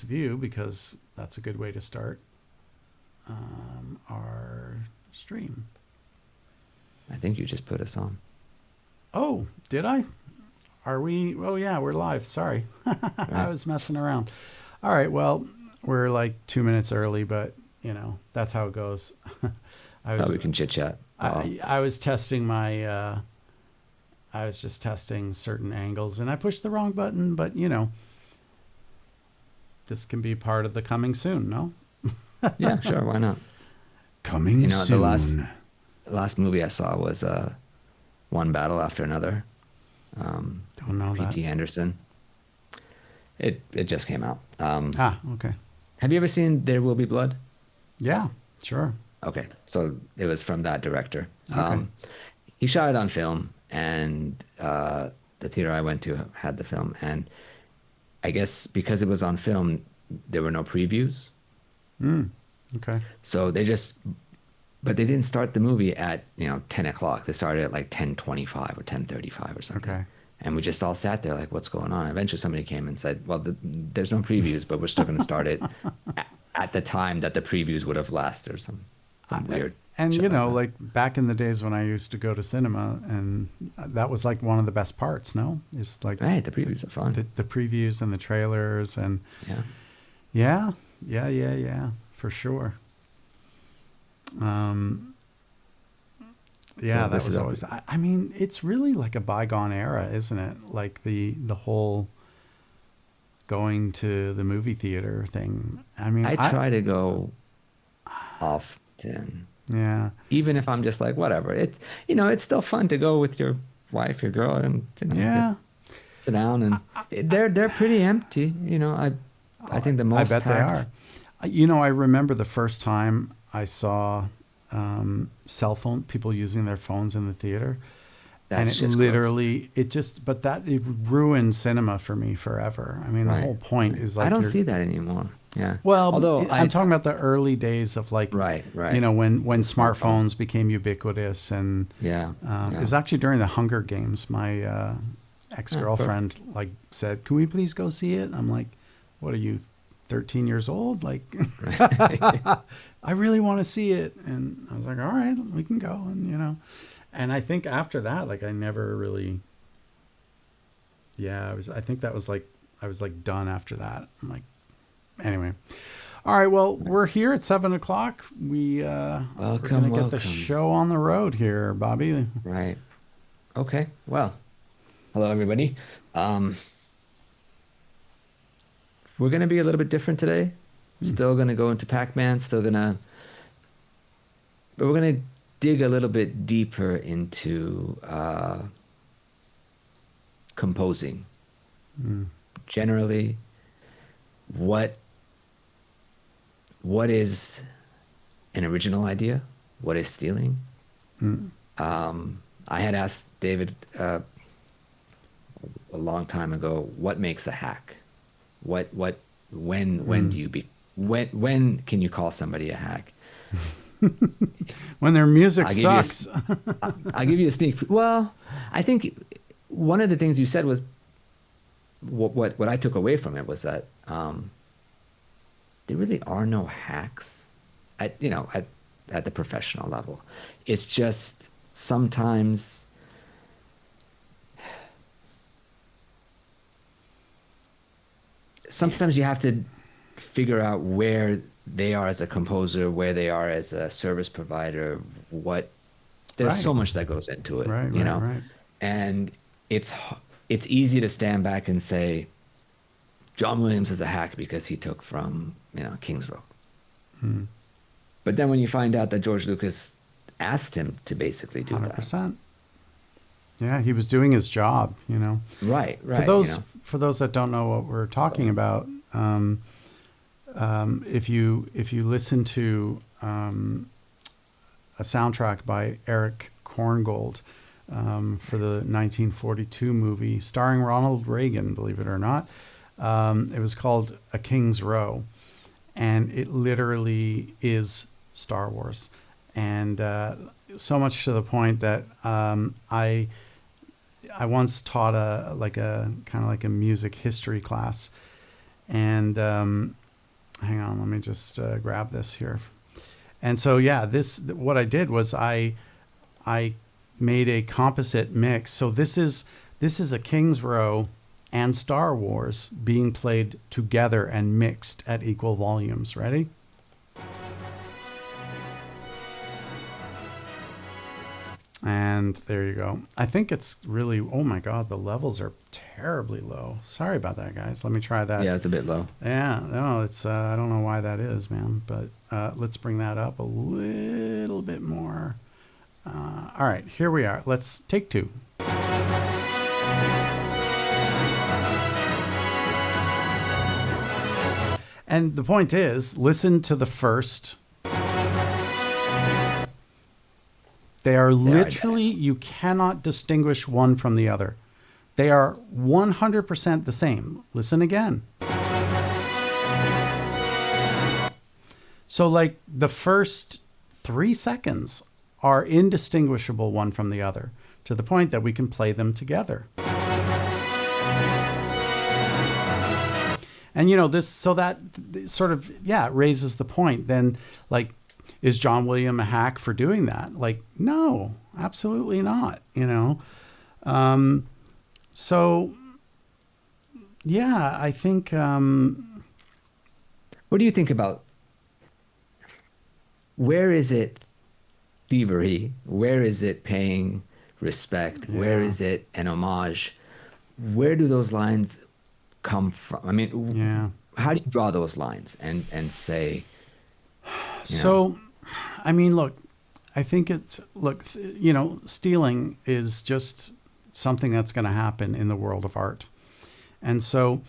view because that's a good way to start our stream. I think you just put us on. Oh, did I? Are we? Oh, yeah, we're live. Sorry. I Right. was messing around. All right. Well, we're like 2 minutes early, but, that's how it goes. I Oh, was we can chit chat. Oh, I was testing I was just testing certain angles and I pushed the wrong button, but, this can be part of the coming soon, no? yeah, sure. Why not? Coming The last soon. movie I saw was One Battle After Another. Don't know that. P.T. Anderson. It just came out. Okay. Have you ever seen There Will Be Blood? Yeah, sure. Okay, so it was from that director. Okay. He shot it on film, and the theater I went to had the film. And I guess because it was on film, there were no previews. Okay. So but they didn't start the movie at 10 o'clock. They started at like 10:25 or 10:35 or something. Okay. And we just all sat there like, what's going on? Eventually somebody came and said, well, there's no previews, but we're still going to start it at the time that the previews would have lasted or some weird. And shit like that. like back in the days when I used to go to cinema, and that was like one of the best parts. No, it's like Right, the previews are fun. the previews and the trailers, and Yeah. yeah, for sure. Yeah, So that this is was a- always. I mean, it's really like a bygone era, isn't it? Like the whole going to the movie theater thing. I mean, I try to go often, yeah. even if I'm just like, whatever. It's, it's still fun to go with your wife, your girl, and Yeah. sit down, and they're pretty empty. I think the most I bet packed. they are. I remember the first time I saw cell phone people using their phones in the theater, That's and it just literally it ruined cinema for me forever. I mean, Right. the whole point is like I don't see that anymore. Yeah. Well, Although I'm talking about the early days of like, Right. when smartphone. smartphones became ubiquitous, and Yeah. it was actually during the Hunger Games. My ex-girlfriend like said, "Can we please go see it?" I'm like, "What are you, 13 years old? Like, I really want to see it." And I was like, "All right, we can go." And and I think after that, like, I never really. Yeah, I think that was like I was like done after that. I'm like, anyway. All right, well, we're here at 7 o'clock. We're gonna get the welcome. show on the road here, Bobby. Right. Okay. Well, hello everybody. We're gonna be a little bit different today. Still gonna go into Pac-Man. But we're gonna dig a little bit deeper into composing. Generally, what is an original idea? What is stealing? I had asked David a long time ago, what makes a hack? When do you when can you call somebody a hack? When their music I'll give you a sucks. I'll give you a sneak. Well, I think one of the things you said was what I took away from it was that there really are no hacks at the professional level. It's just sometimes you have to figure out where they are as a composer, where they are as a service provider. There's so Right. much that goes into it, Right, right. and it's easy to stand back and say John Williams is a hack because he took from King's Row. But then when you find out that George Lucas asked him to basically do 100%. Yeah, he was doing his job, that. Right. For those that don't know what we're talking about, if you listen to a soundtrack by Eric Korngold for the 1942 movie starring Ronald Reagan, believe it or not, it was called A King's Row, and it literally is Star Wars, and so much to the point that I once taught a kind of like a music history class, And hang on, let me just grab this here. And so, yeah, what I did was I made a composite mix. So this is a King's Row and Star Wars being played together and mixed at equal volumes. Ready? And there you go. I think it's really, oh my God, the levels are terribly low. Sorry about that, guys. Let me try that. Yeah, it's a bit low. Yeah, no, it's, I don't know why that is, man, but let's bring that up a little bit more. All right, here we are. Let's take two. And the point is, listen to the first. They are literally, you cannot distinguish one from the other. They are 100% the same. Listen again. So like the first 3 seconds are indistinguishable one from the other, to the point that we can play them together. And you know, this, so that sort of, yeah, it raises the point then, like, is John Williams a hack for doing that? Like, no, absolutely not, you know? So, yeah, I think... What do you think about, where is it thievery? Where is it paying respect? Yeah. Where is it an homage? Where do those lines come from? I mean, Yeah. How do you draw those lines and say... So, I mean, look, I think it's, look, you know, stealing is just something that's going to happen in the world of art. And so,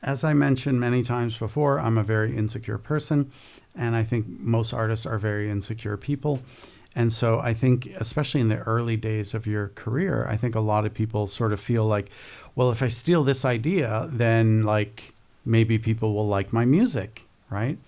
as I mentioned many times before, I'm a very insecure person, and I think most artists are very insecure people. And so I think, especially in the early days of your career, I think a lot of people sort of feel like, well, if I steal this idea, then like maybe people will like my music, right?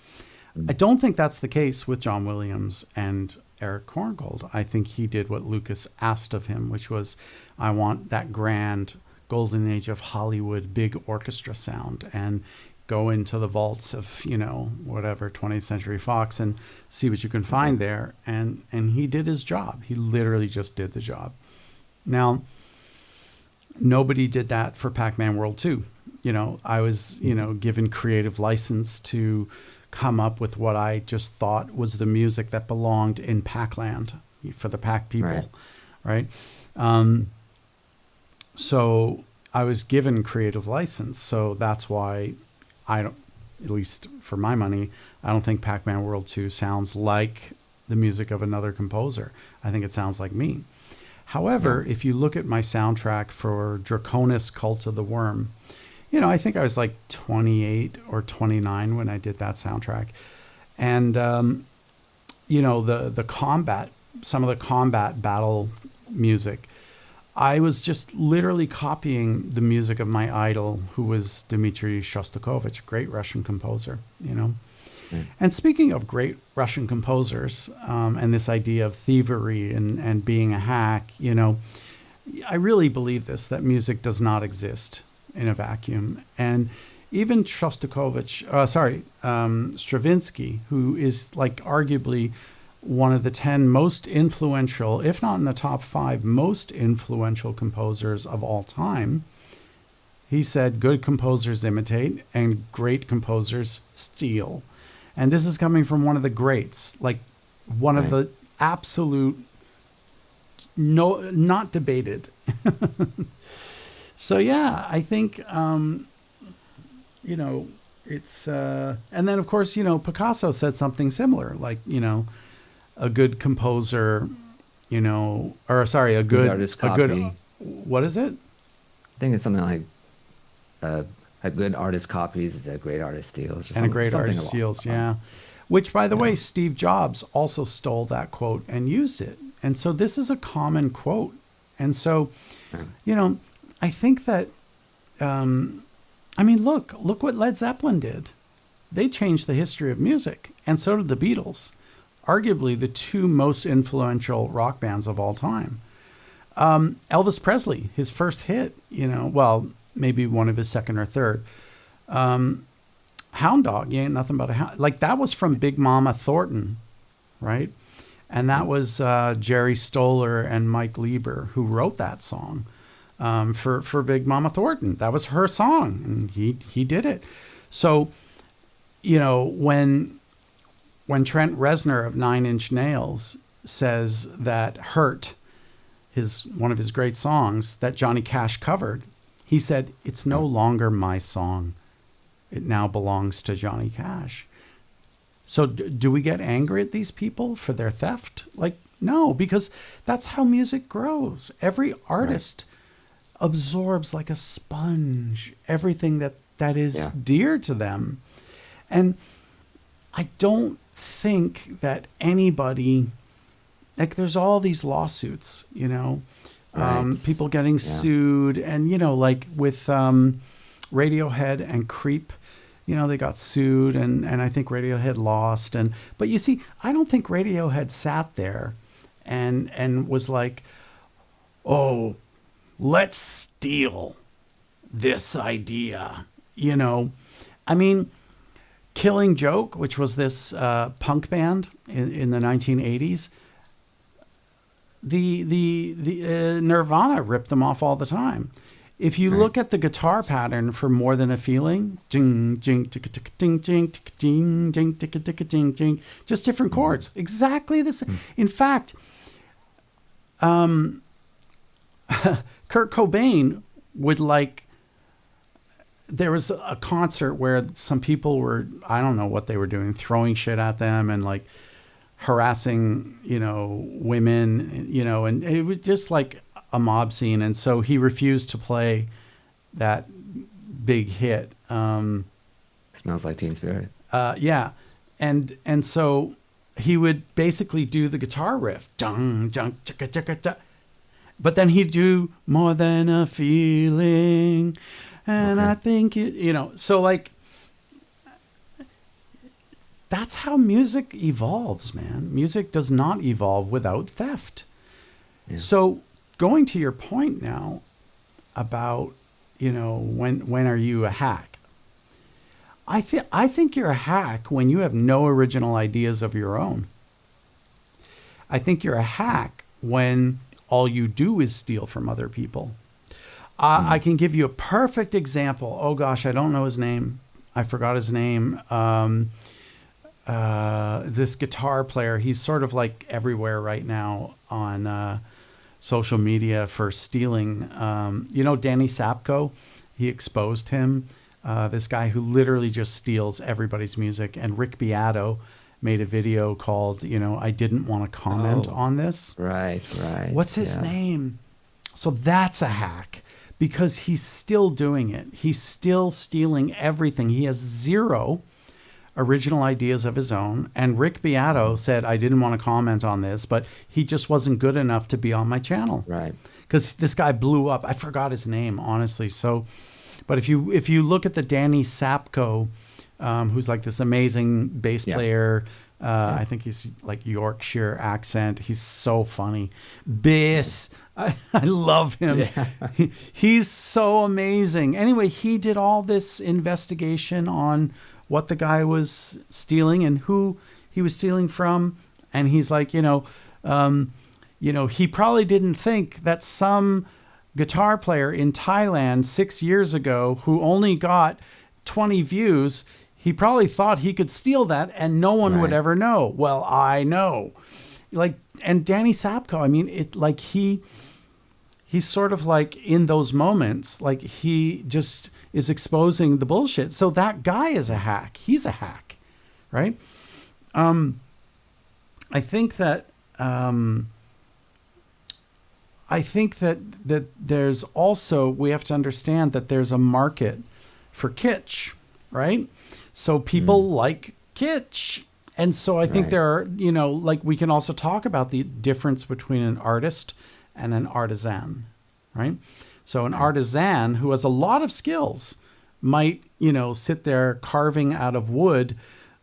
I don't think that's the case with John Williams and Eric Korngold. I think he did what Lucas asked of him, which was, I want that grand golden age of Hollywood big orchestra sound, and go into the vaults of, you know, whatever, 20th Century Fox and see what you can find there. And he did his job. He literally just did the job. Now, nobody did that for Pac-Man World 2. You know, I was, you know, given creative license to come up with what I just thought was the music that belonged in Pac-Land for the Pac people, right? So I was given creative license. So that's why I don't, at least for my money, I don't think Pac-Man World 2 sounds like the music of another composer. I think it sounds like me. However, if you look at my soundtrack for Draconis Cult of the Worm, you know, I think I was like 28 or 29 when I did that soundtrack. And, you know, the combat, some of the combat battle music, I was just literally copying the music of my idol, who was Dmitri Shostakovich, a great Russian composer, you know. And speaking of great Russian composers, and this idea of thievery and being a hack, you know, I really believe this, that music does not exist in a vacuum. And even Stravinsky, who is like arguably one of the 10 most influential, if not in the top 5 most influential composers of all time, he said, good composers imitate and great composers steal. And this is coming from one of the greats, like one of the absolute, no, not debated. So, yeah, I think, you know, it's, and then, of course, you know, Picasso said something similar, like, you know, a good composer, you know, or sorry, a good artist copy. What is it? I think it's something like a good artist copies, a great artist steals. And a great artist steals, yeah. Which, by the way, Steve Jobs also stole that quote and used it. And so this is a common quote. And so, you know, I think that, I mean, look what Led Zeppelin did. They changed the history of music, and so did the Beatles, arguably the 2 most influential rock bands of all time. Elvis Presley, his first hit, you know, well, maybe one of his second or third. Hound Dog, you ain't nothing but a hound. Like that was from Big Mama Thornton, right? And that was Jerry Stoller and Mike Lieber who wrote that song for Big Mama Thornton. That was her song, and he did it. So, you know, when Trent Reznor of Nine Inch Nails says that "Hurt," one of his great songs that Johnny Cash covered, he said, "It's no longer my song. It now belongs to Johnny Cash." So do we get angry at these people for their theft? Like, no, because that's how music grows. Every artist absorbs like a sponge everything that is dear to them. And I don't think that anybody, like there's all these lawsuits, you know, people getting sued, and, you know, like with Radiohead and Creep, you know, they got sued, and I think Radiohead lost. But you see, I don't think Radiohead sat there and was like, oh, let's steal this idea. You know, I mean, Killing Joke, which was this punk band in the 1980s, the Nirvana ripped them off all the time. If you look at the guitar pattern for More Than a Feeling, ding, ding, tick, ding, ding, ding, ding, tick, ding, ding, just different chords, exactly the same. In fact, Kurt Cobain would like. There was a concert where some people were, I don't know what they were doing, throwing shit at them and like harassing, you know, women, you know, and it was just like a mob scene. And so he refused to play that big hit. Smells Like Teen Spirit. Yeah. And so he would basically do the guitar riff. Dung, dung, chicka, chicka, chicka. But then he'd do More Than a Feeling. And I think, you know, so like, that's how music evolves, man. Music does not evolve without theft. Yeah. So going to your point now about, you know, when are you a hack? I think you're a hack when you have no original ideas of your own. I think you're a hack when all you do is steal from other people. I can give you a perfect example. Oh gosh, I don't know his name. I forgot his name. This guitar player, he's sort of like everywhere right now on social media for stealing. You know, Danny Sapko, he exposed him. This guy who literally just steals everybody's music. And Rick Beato made a video called, you know, I didn't want to comment on this. Right. What's his name? So that's a hack. Because he's still doing it. He's still stealing everything. He has zero original ideas of his own. And Rick Beato said, I didn't want to comment on this, but he just wasn't good enough to be on my channel. Right. Because this guy blew up. I forgot his name, honestly. So, but if you look at the Danny Sapko, who's like this amazing bass player, I think he's like Yorkshire accent. He's so funny. Bass. I love him. Yeah. He's so amazing. Anyway, he did all this investigation on what the guy was stealing and who he was stealing from. And he's like, he probably didn't think that some guitar player in Thailand 6 years ago who only got 20 views, he probably thought he could steal that and no one would ever know. Well, I know. Like, and Danny Sapko, I mean, it like he's sort of like in those moments, like he just is exposing the bullshit. So that guy is a hack. He's a hack, right? I think that there's also, we have to understand that there's a market for kitsch, right? So people like kitsch. And so I think there are, you know, like we can also talk about the difference between an artist and an artisan, right? So an artisan who has a lot of skills might, you know, sit there carving out of wood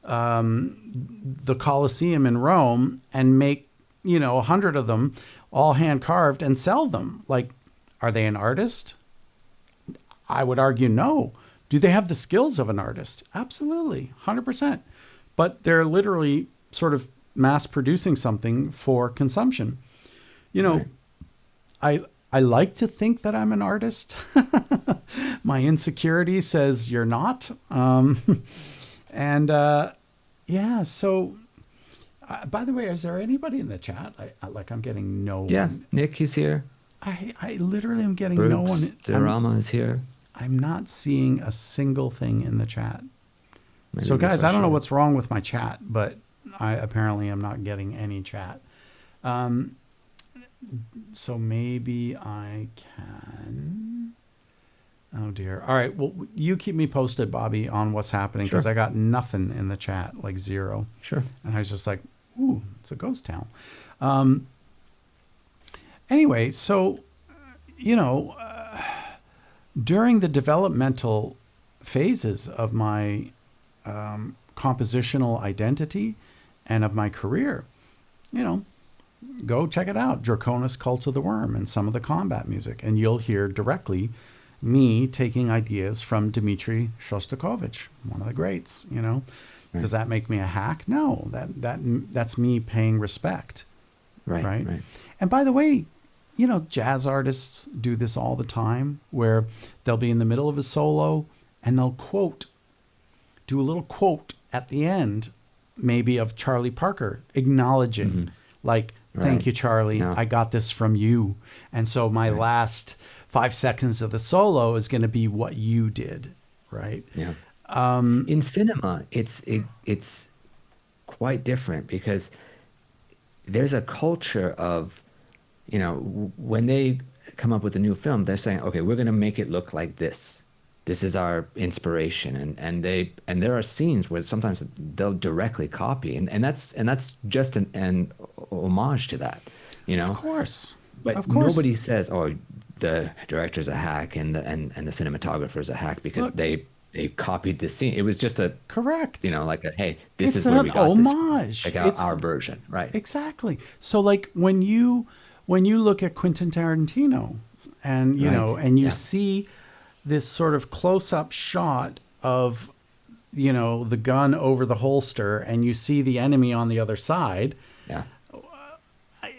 the Colosseum in Rome and make, you know, 100 of them all hand carved and sell them. Like, are they an artist? I would argue no. Do they have the skills of an artist? Absolutely, 100%. But they're literally sort of mass producing something for consumption. You know, Right. I like to think that I'm an artist. My insecurity says you're not. And yeah, so by the way, is there anybody in the chat? I'm getting no Yeah, one. Nick, he's here. I literally am getting no one. Bruce Diorama is here. I'm not seeing a single thing in the chat. Maybe So guys, I don't know refresh it. what's wrong with my chat, but I apparently am not getting any chat. So maybe I can. Oh dear. All right. Well, you keep me posted, Bobby, on what's happening because Sure. I got nothing in the chat, like zero. Sure. And I was just like, ooh, it's a ghost town. Anyway, so, you know, during the developmental phases of my compositional identity and of my career, you know, go check it out. Draconis Cult of the Worm and some of the combat music. And you'll hear directly me taking ideas from Dmitri Shostakovich, one of the greats, you know. Right. Does that make me a hack? No, that's me paying respect. Right. Right. Right. And by the way, you know, jazz artists do this all the time where they'll be in the middle of a solo and they'll do a little quote at the end, maybe of Charlie Parker, acknowledging, like, thank Right. you, Charlie. Yeah. I got this from you. And so my last 5 seconds of the solo is going to be what you did. Right. Yeah. In cinema, it's quite different because there's a culture of, you know, when they come up with a new film, they're saying, okay, we're going to make it look like this. This is our inspiration, and there are scenes where sometimes they'll directly copy, and that's just an homage to that, you know. Of course. But Of course. nobody says, oh, the director's a hack and the cinematographer's a hack because Look. they copied this scene. It was just a, Correct. you know, like a, hey, this It's is where we an got homage. this, like It's our version, right? exactly. So like when you look at Quentin Tarantino and you know, Right. and you Yeah. see this sort of close-up shot of, you know, the gun over the holster and you see the enemy on the other side, Yeah.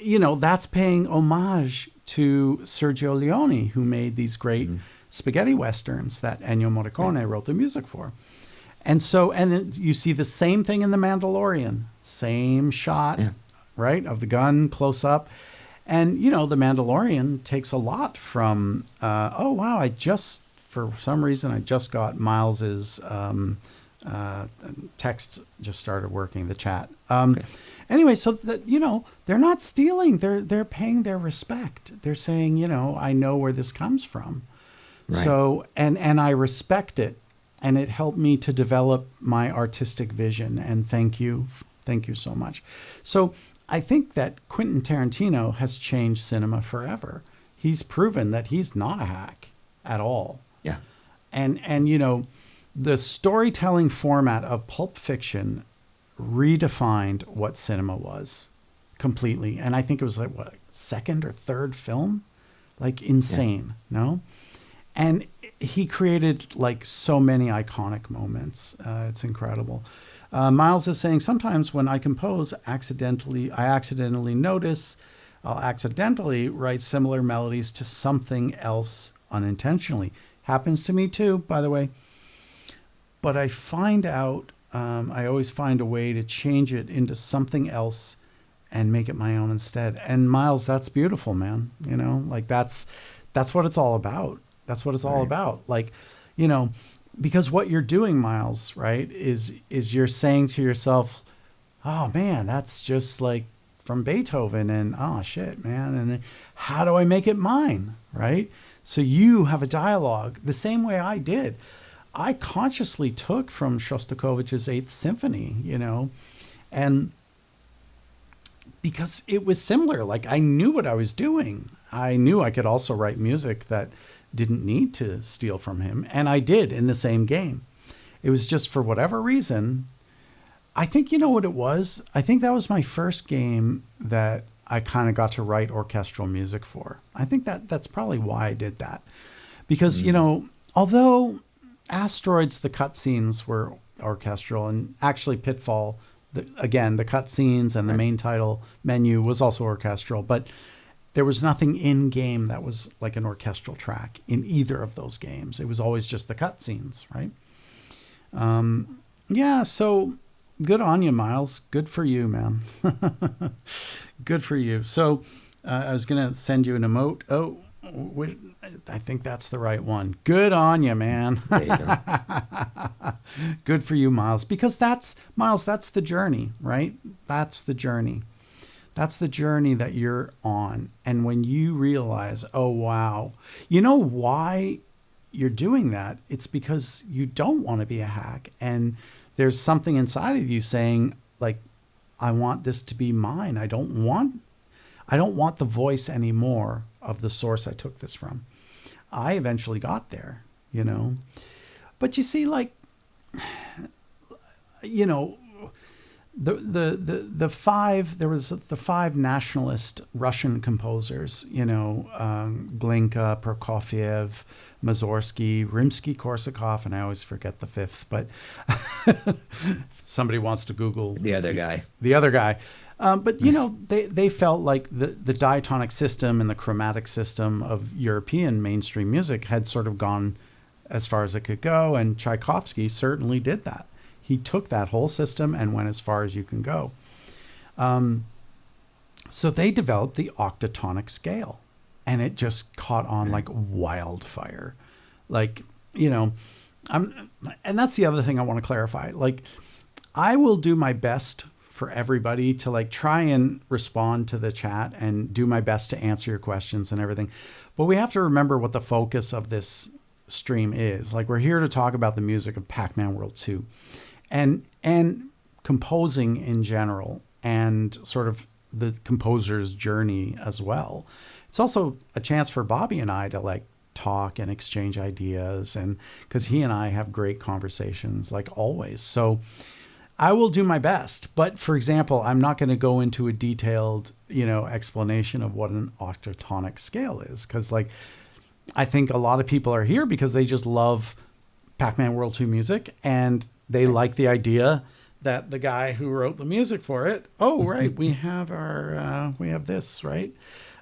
you know, that's paying homage to Sergio Leone, who made these great spaghetti westerns that Ennio Morricone wrote the music for. And so, and then you see the same thing in The Mandalorian, same shot, Yeah. right, of the gun close up. And, you know, The Mandalorian takes a lot from, oh, wow, for some reason, I just got Miles's text just started working, the chat. Anyway, so that, you know, they're not stealing. They're paying their respect. They're saying, you know, I know where this comes from. Right. So, and I respect it. And it helped me to develop my artistic vision. And thank you so much. So I think that Quentin Tarantino has changed cinema forever. He's proven that he's not a hack at all. Yeah. And you know, the storytelling format of Pulp Fiction redefined what cinema was completely. And I think it was like, what, second or third film? Like insane, no? And he created like so many iconic moments. It's incredible. Miles is saying, sometimes when I compose, I accidentally notice I'll accidentally write similar melodies to something else unintentionally. Happens to me too, by the way. But I find out, I always find a way to change it into something else and make it my own instead. And Miles, that's beautiful, man. You know, like that's what it's all about. That's what it's all about. Like, you know, because what you're doing, Miles, right, is you're saying to yourself, oh man, that's just like from Beethoven, and oh shit, man, and then how do I make it mine, right? So you have a dialogue the same way I did. I consciously took from Shostakovich's Eighth Symphony, you know, and because it was similar, like I knew what I was doing. I knew I could also write music that didn't need to steal from him, and I did in the same game. It was just for whatever reason. I think, you know what it was? I think that was my first game that I kind of got to write orchestral music for. I think that's probably why I did that. Because, you know, although Asteroids, the cutscenes were orchestral, and actually Pitfall, again, the cutscenes and the main title menu was also orchestral, but there was nothing in game that was like an orchestral track in either of those games. It was always just the cutscenes, right? Yeah, so good on you, Miles. Good for you, man. Good for you. So I was going to send you an emote. Oh, I think that's the right one. Good on you, man. There you go. Good for you, Miles. Because that's the journey, right? That's the journey. That's the journey that you're on. And when you realize, oh, wow, you know why you're doing that? It's because you don't want to be a hack. And there's something inside of you saying, like, I want this to be mine. I don't want the voice anymore of the source I took this from. I eventually got there, you know. But you see, like, you know, the five nationalist Russian composers, you know, Glinka, Prokofiev, Mussorgsky, Rimsky-Korsakov, and I always forget the fifth, but somebody wants to Google The other guy. But, you know, they felt like the diatonic system and the chromatic system of European mainstream music had sort of gone as far as it could go, and Tchaikovsky certainly did that. He took that whole system and went as far as you can go. So they developed the octatonic scale, and it just caught on like wildfire. Like, you know, and that's the other thing I want to clarify. Like, I will do my best for everybody to like try and respond to the chat and do my best to answer your questions and everything. But we have to remember what the focus of this stream is. Like, we're here to talk about the music of Pac-Man World 2. And composing in general, and sort of the composer's journey as well. It's also a chance for Bobby and I to like talk and exchange ideas, and because he and I have great conversations like always. So I will do my best. But for example, I'm not going to go into a detailed, you know, explanation of what an octatonic scale is, because like I think a lot of people are here because they just love Pac-Man World 2 music, and they like the idea that the guy who wrote the music for it, we have this, right?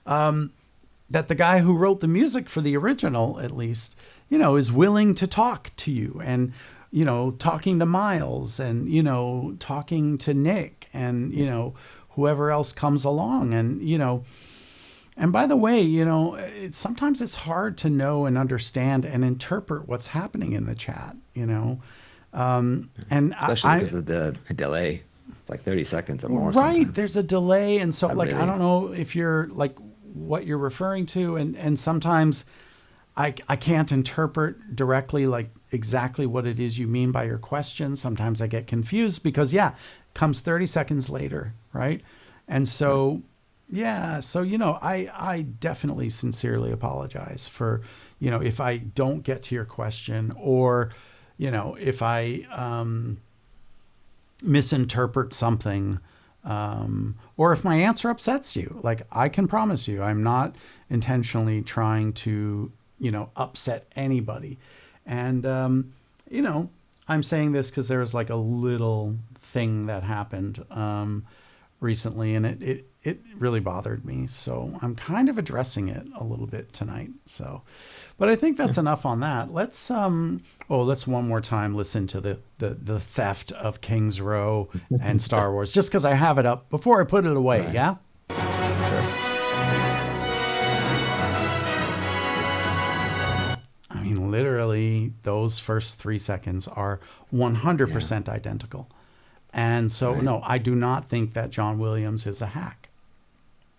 That the guy who wrote the music for the original, at least, you know, is willing to talk to you, and, you know, talking to Miles, and, you know, talking to Nick, and, you know, whoever else comes along, and, you know, and by the way, you know, sometimes it's hard to know and understand and interpret what's happening in the chat, you know. And especially because of the delay. It's like 30 seconds or more. Right. Sometimes. There's a delay. And so I don't know if you're like what you're referring to. And sometimes I can't interpret directly, like exactly what it is you mean by your question. Sometimes I get confused because comes 30 seconds later. Right. And so, so, you know, I definitely sincerely apologize for, you know, if I don't get to your question, or, you know, if I misinterpret something, or if my answer upsets you. Like, I can promise you, I'm not intentionally trying to, you know, upset anybody. And, you know, I'm saying this because there was like a little thing that happened recently, and it really bothered me. So I'm kind of addressing it a little bit tonight. So, but I think that's enough on that. Let's let's one more time listen to the theft of King's Row and Star Wars, just because I have it up before I put it away. Right. Yeah. Sure. I mean, literally, those first 3 seconds are 100% identical. And so, no, I do not think that John Williams is a hack.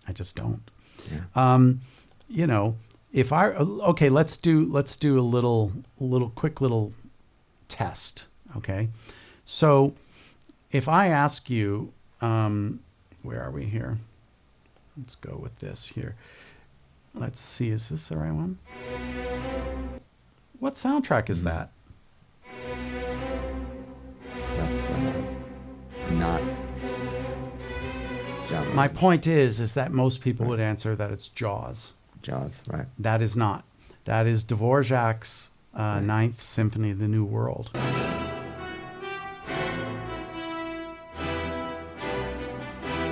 I just don't. Yeah. You know, if let's do a little quick little test. Okay. So if I ask you, where are we here? Let's go with this here. Let's see. Is this the right one? What soundtrack is that? That's not John. My point is that most people would answer that it's Jaws. Jaws, right? That is not. That is Dvorak's Ninth Symphony of the New World.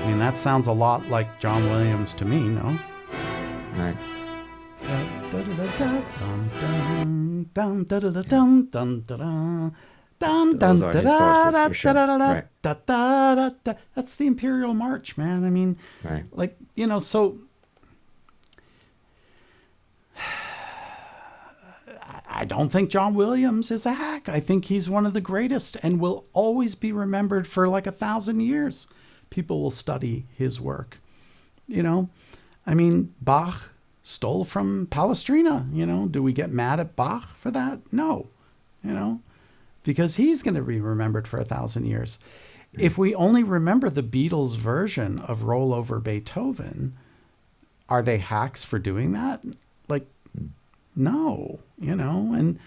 I mean, that sounds a lot like John Williams to me, no? Right. Those are his sources for sure. Right. That's the Imperial March, man. I mean, Right. like, you know, so I don't think John Williams is a hack. I think he's one of the greatest and will always be remembered for like 1,000 years. People will study his work. You know, I mean, Bach stole from Palestrina. You know, do we get mad at Bach for that? No, you know, because he's going to be remembered for 1,000 years. If we only remember the Beatles' version of Roll Over Beethoven, are they hacks for doing that? Like, no, you know. And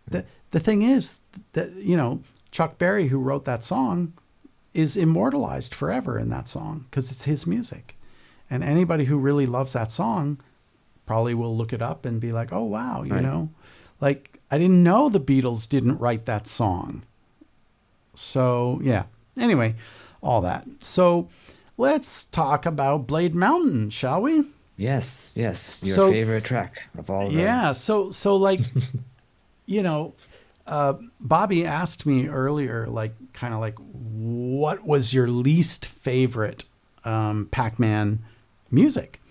the thing is that, you know, Chuck Berry, who wrote that song, is immortalized forever in that song because it's his music. And anybody who really loves that song probably will look it up and be like, oh, wow, you know, like, I didn't know the Beatles didn't write that song. So, yeah. Anyway, all that. So let's talk about Blade Mountain, shall we? Yes. Your favorite track of all of them. Yeah. So like, you know, Bobby asked me earlier, like, kind of like, what was your least favorite Pac-Man music?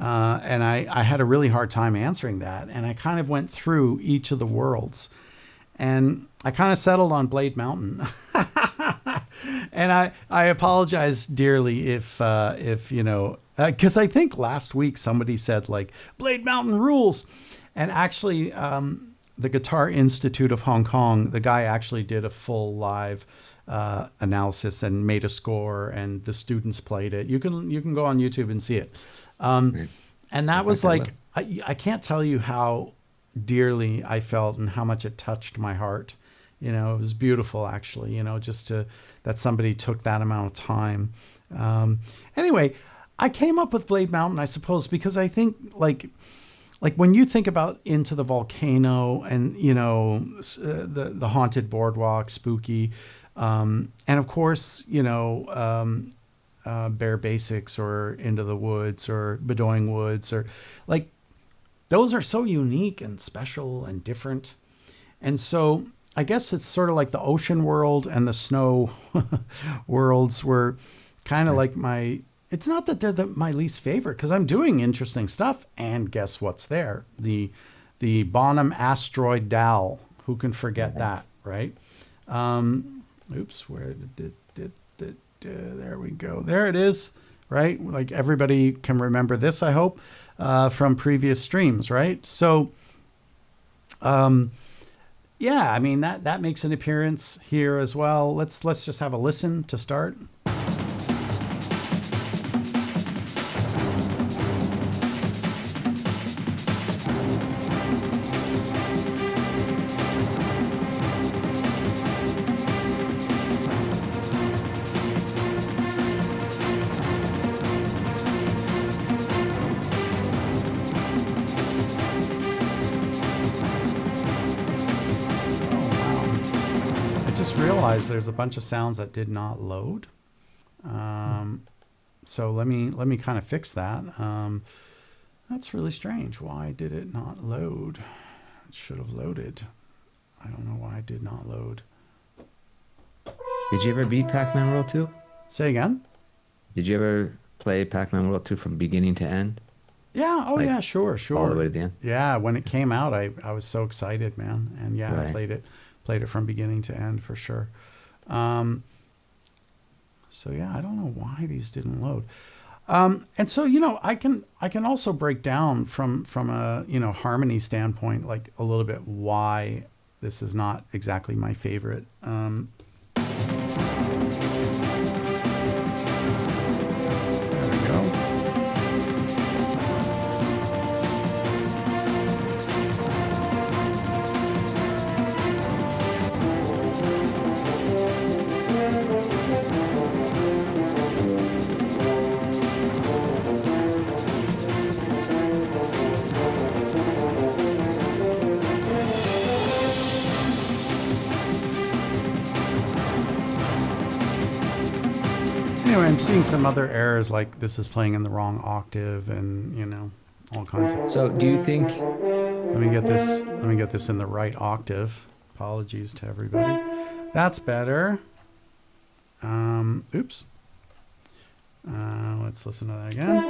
And I had a really hard time answering that. And I kind of went through each of the worlds. And I kind of settled on Blade Mountain. And I apologize dearly if you know, because I think last week somebody said, like, Blade Mountain rules. And actually, the Guitar Institute of Hong Kong, the guy actually did a full live analysis and made a score, and the students played it. You can go on YouTube and see it. And that was like, I can't tell you how dearly I felt and how much it touched my heart. You know, it was beautiful, actually, you know, just that somebody took that amount of time. Anyway, I came up with Blade Mountain, I suppose, because I think, like when you think about Into the Volcano and, you know, the Haunted Boardwalk, Spooky, and of course, you know, Bare Basics or Into the Woods or Bedoing Woods, or like, those are so unique and special and different. And so I guess it's sort of like the ocean world and the snow worlds were kind of like it's not that they're my least favorite, because I'm doing interesting stuff. And guess what's there? The Bonham Asteroid Dal. Who can forget that, right? Oops, where did there we go. There it is, right? Like, everybody can remember this, I hope, from previous streams, right? So, yeah, I mean, that makes an appearance here as well. Let's just have a listen to start. There's a bunch of sounds that did not load. So let me kind of fix that. That's really strange. Why did it not load? It should have loaded. I don't know why it did not load. Did you ever beat Pac-Man World 2? Say again? Did you ever play Pac-Man World 2 from beginning to end? Yeah. Oh, like, yeah. Sure. All the way to the end? Yeah. When it came out, I was so excited, man. And yeah, right. I played it from beginning to end for sure. So yeah, I don't know why these didn't load. And so, you know, I can also break down from a, you know, harmony standpoint, like a little bit why this is not exactly my favorite. There we go. Anyway, I'm seeing some other errors, like this is playing in the wrong octave, and all kinds of. So do you think? Let me get this. Let me get this in the right octave. Apologies to everybody. That's better. Oops. Let's listen to that again.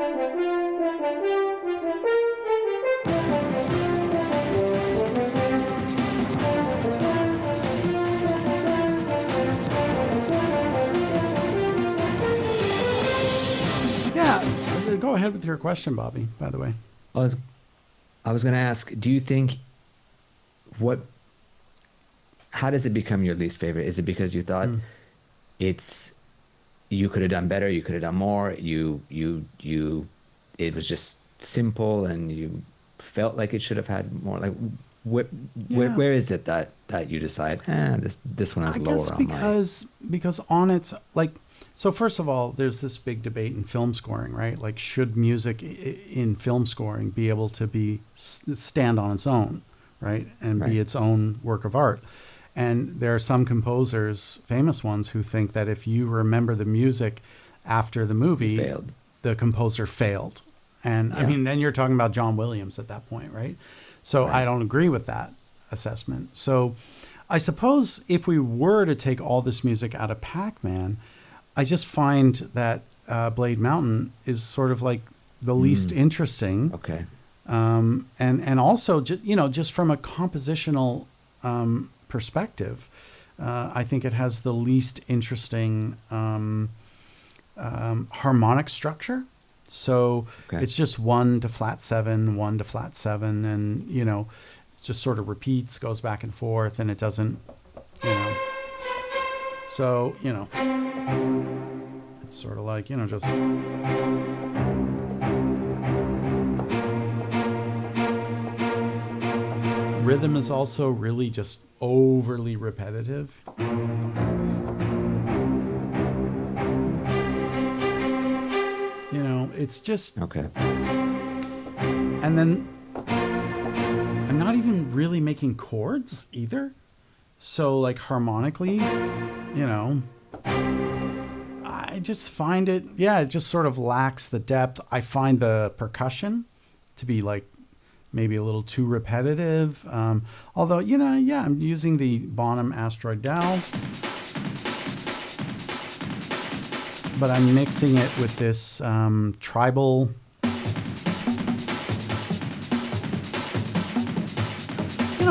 Yeah, go ahead with your question, Bobby, by the way. I was going to ask, do you think how does it become your least favorite? Is it because you thought you could have done better, you could have done more, it was just simple and you felt like it should have had more? Like where is it that you decide, this one is lower on because on its like. So first of all, there's this big debate in film scoring, right? Like, should music in film scoring be able to stand on its own, right? And be its own work of art? And there are some composers, famous ones, who think that if you remember the music after the movie, the composer failed. And I mean, then you're talking about John Williams at that point, right? So I don't agree with that assessment. So I suppose if we were to take all this music out of Pac-Man, I just find that Blade Mountain is sort of like the least interesting. Okay. And also, just from a compositional perspective, I think it has the least interesting harmonic structure. So it's just 1 to flat 7, 1 to flat 7, and it just sort of repeats, goes back and forth, and it doesn't, So, it's sort of like, just. Rhythm is also really just overly repetitive. It's just. Okay. And then I'm not even really making chords either. So, like, harmonically, I just find it just sort of lacks the depth. I find the percussion to be like maybe a little too repetitive. Although, I'm using the Bonham Asteroid Dowell, but I'm mixing it with this tribal.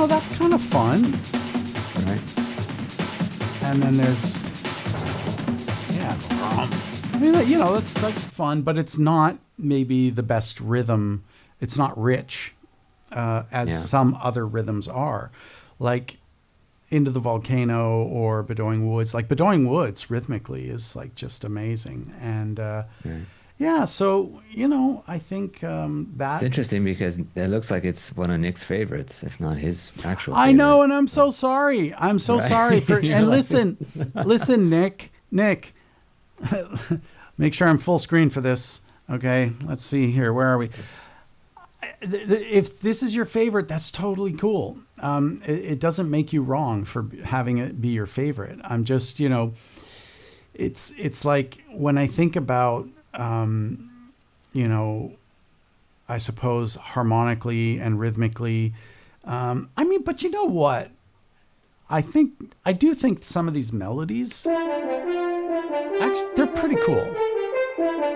That's kind of fun. Right. And then there's, I mean, that's like fun, but it's not maybe the best rhythm. It's not rich as some other rhythms are, like Into the Volcano or Bedouin Woods. Like Bedouin Woods rhythmically is like just amazing. And so, I think that... It's interesting because it looks like it's one of Nick's favorites, if not his actual favorite. I know, and I'm so sorry. I'm so sorry for... And listen, Nick, make sure I'm full screen for this. Okay, let's see here. Where are we? If this is your favorite, that's totally cool. It doesn't make you wrong for having it be your favorite. I'm just, it's like when I think about, I suppose harmonically and rhythmically. But you know what? I do think some of these melodies, actually, they're pretty cool. Yeah.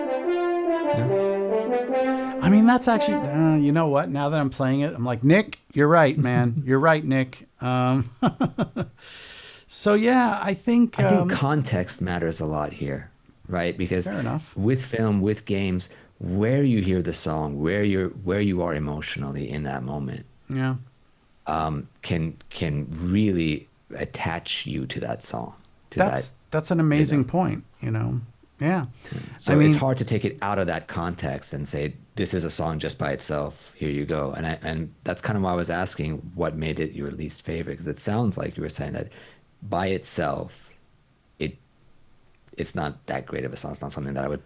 I mean, that's actually, you know what? Now that I'm playing it, I'm like, Nick, you're right, man. You're right, Nick. So yeah, I think context matters a lot here, right? Because fair enough. With film, with games, where you hear the song, where you are emotionally in that moment, can really attach you to that song. That's an amazing point, Yeah. So it's hard to take it out of that context and say, this is a song just by itself. Here you go. And that's kind of why I was asking what made it your least favorite, because it sounds like you were saying that by itself, it's not that great of a song. It's not something that I would,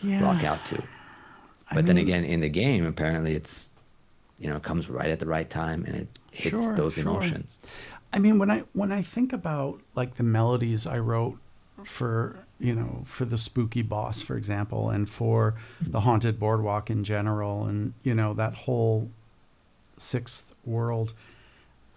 rock out to. But then again, in the game, apparently it's, it comes right at the right time and it hits those emotions. I mean, when I think about like the melodies I wrote for the spooky boss, for example, and for the haunted boardwalk in general, and that whole sixth world.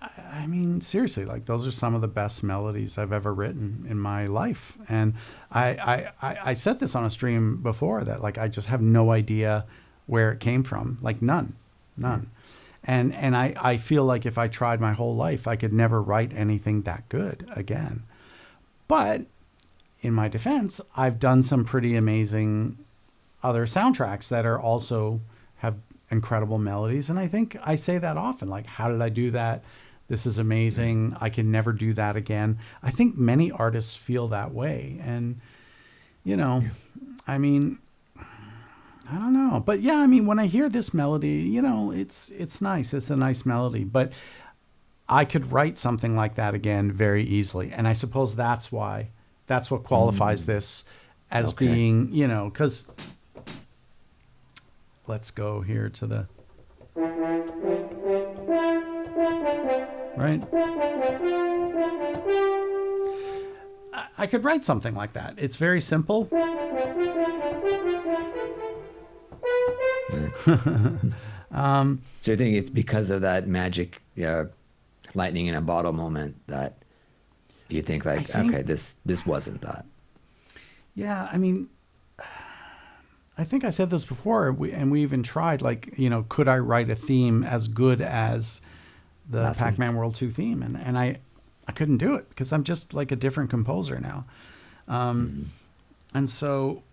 I mean, seriously, like those are some of the best melodies I've ever written in my life. And I said this on a stream before that like I just have no idea where it came from, like none. And I feel like if I tried my whole life, I could never write anything that good again. But in my defense, I've done some pretty amazing other soundtracks that are also have incredible melodies. And I think I say that often, like, how did I do that? This is amazing. I can never do that again. I think many artists feel that way. And, I mean, I don't know. But yeah, I mean, when I hear this melody, it's nice. It's a nice melody. But I could write something like that again very easily. And I suppose that's what qualifies this as being, because let's go here to the... Right? I could write something like that. It's very simple. So you think it's because of that magic lightning in a bottle moment that you think like, okay, this wasn't that? Yeah, I mean, I think I said this before, and we even tried, like, could I write a theme as good as the Pac-Man World 2 theme? And I couldn't do it because I'm just like a different composer now. And so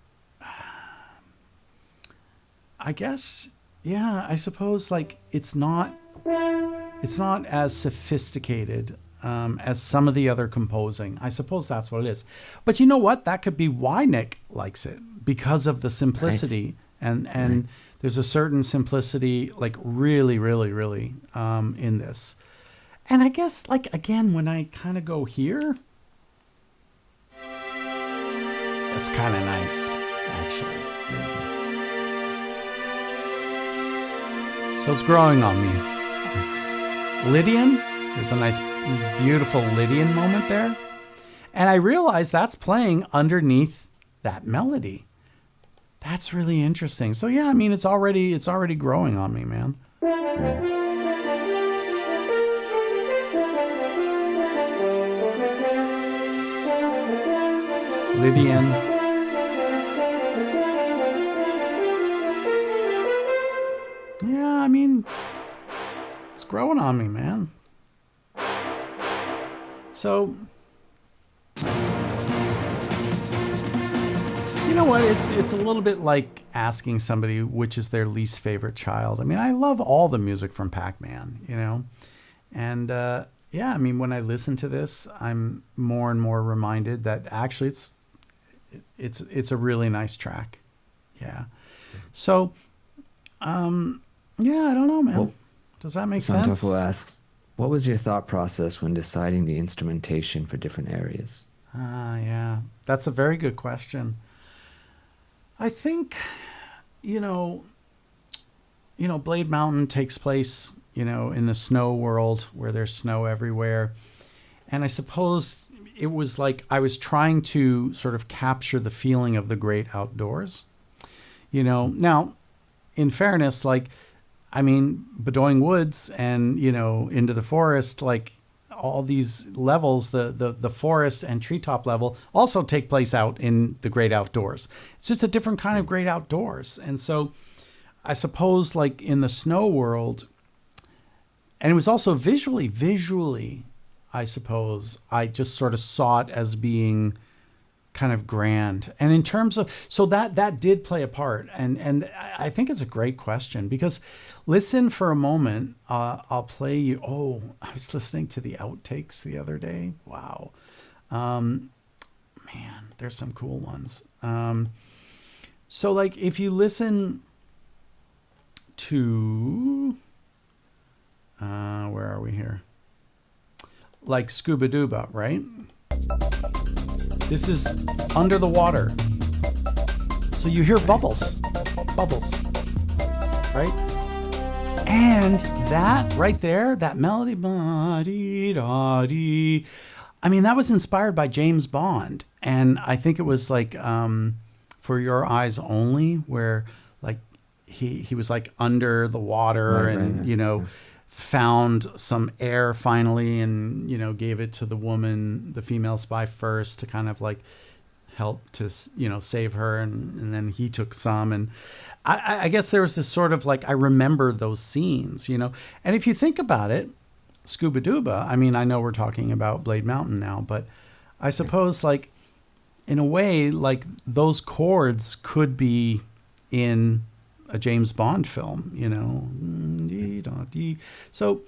I guess, yeah, I suppose like it's not as sophisticated as some of the other composing. I suppose that's what it is. But you know what? That could be why Nick likes it, because of the simplicity. Right. And there's a certain simplicity, like really, really, really in this. And I guess, like, again, when I kind of go here, that's kind of nice, actually. So it's growing on me. Lydian, there's a nice, beautiful Lydian moment there. And I realize that's playing underneath that melody. That's really interesting. So yeah, I mean, it's already growing on me, man. Lydian. Yeah, I mean, it's growing on me, man. So, you know what? It's a little bit like asking somebody which is their least favorite child. I mean, I love all the music from Pac-Man, and yeah, I mean, when I listen to this, I'm more and more reminded that actually it's a really nice track. Yeah. So, yeah, I don't know, man. Well, does that make sense? Santofu asks, what was your thought process when deciding the instrumentation for different areas? Yeah, that's a very good question. I think, Blade Mountain takes place, in the snow world where there's snow everywhere. And I suppose it was like I was trying to sort of capture the feeling of the great outdoors. Now, in fairness, like, I mean, Bedoing Woods and, into the forest, like all these levels, the forest and treetop level also take place out in the great outdoors. It's just a different kind of great outdoors. And so I suppose like in the snow world, and it was also visually, I suppose, I just sort of saw it as being kind of grand. And in terms of, so that did play a part. And I think it's a great question because listen for a moment. I'll play you. Oh, I was listening to the outtakes the other day. Wow. Man, there's some cool ones. So like if you listen to, where are we here? Like Scuba Dooba, right? This is under the water. So you hear bubbles, right? And that right there, that melody, I mean, that was inspired by James Bond. and I think it was like For Your Eyes Only, where like he was like under the water and found some air finally, and gave it to the woman, the female spy, first to kind of like help to save her, and then he took some. And I guess there was this sort of like, I remember those scenes, and if you think about it, Scuba Dooba, I mean, I know we're talking about Blade Mountain now, but I suppose like in a way, like those chords could be in a James Bond film, So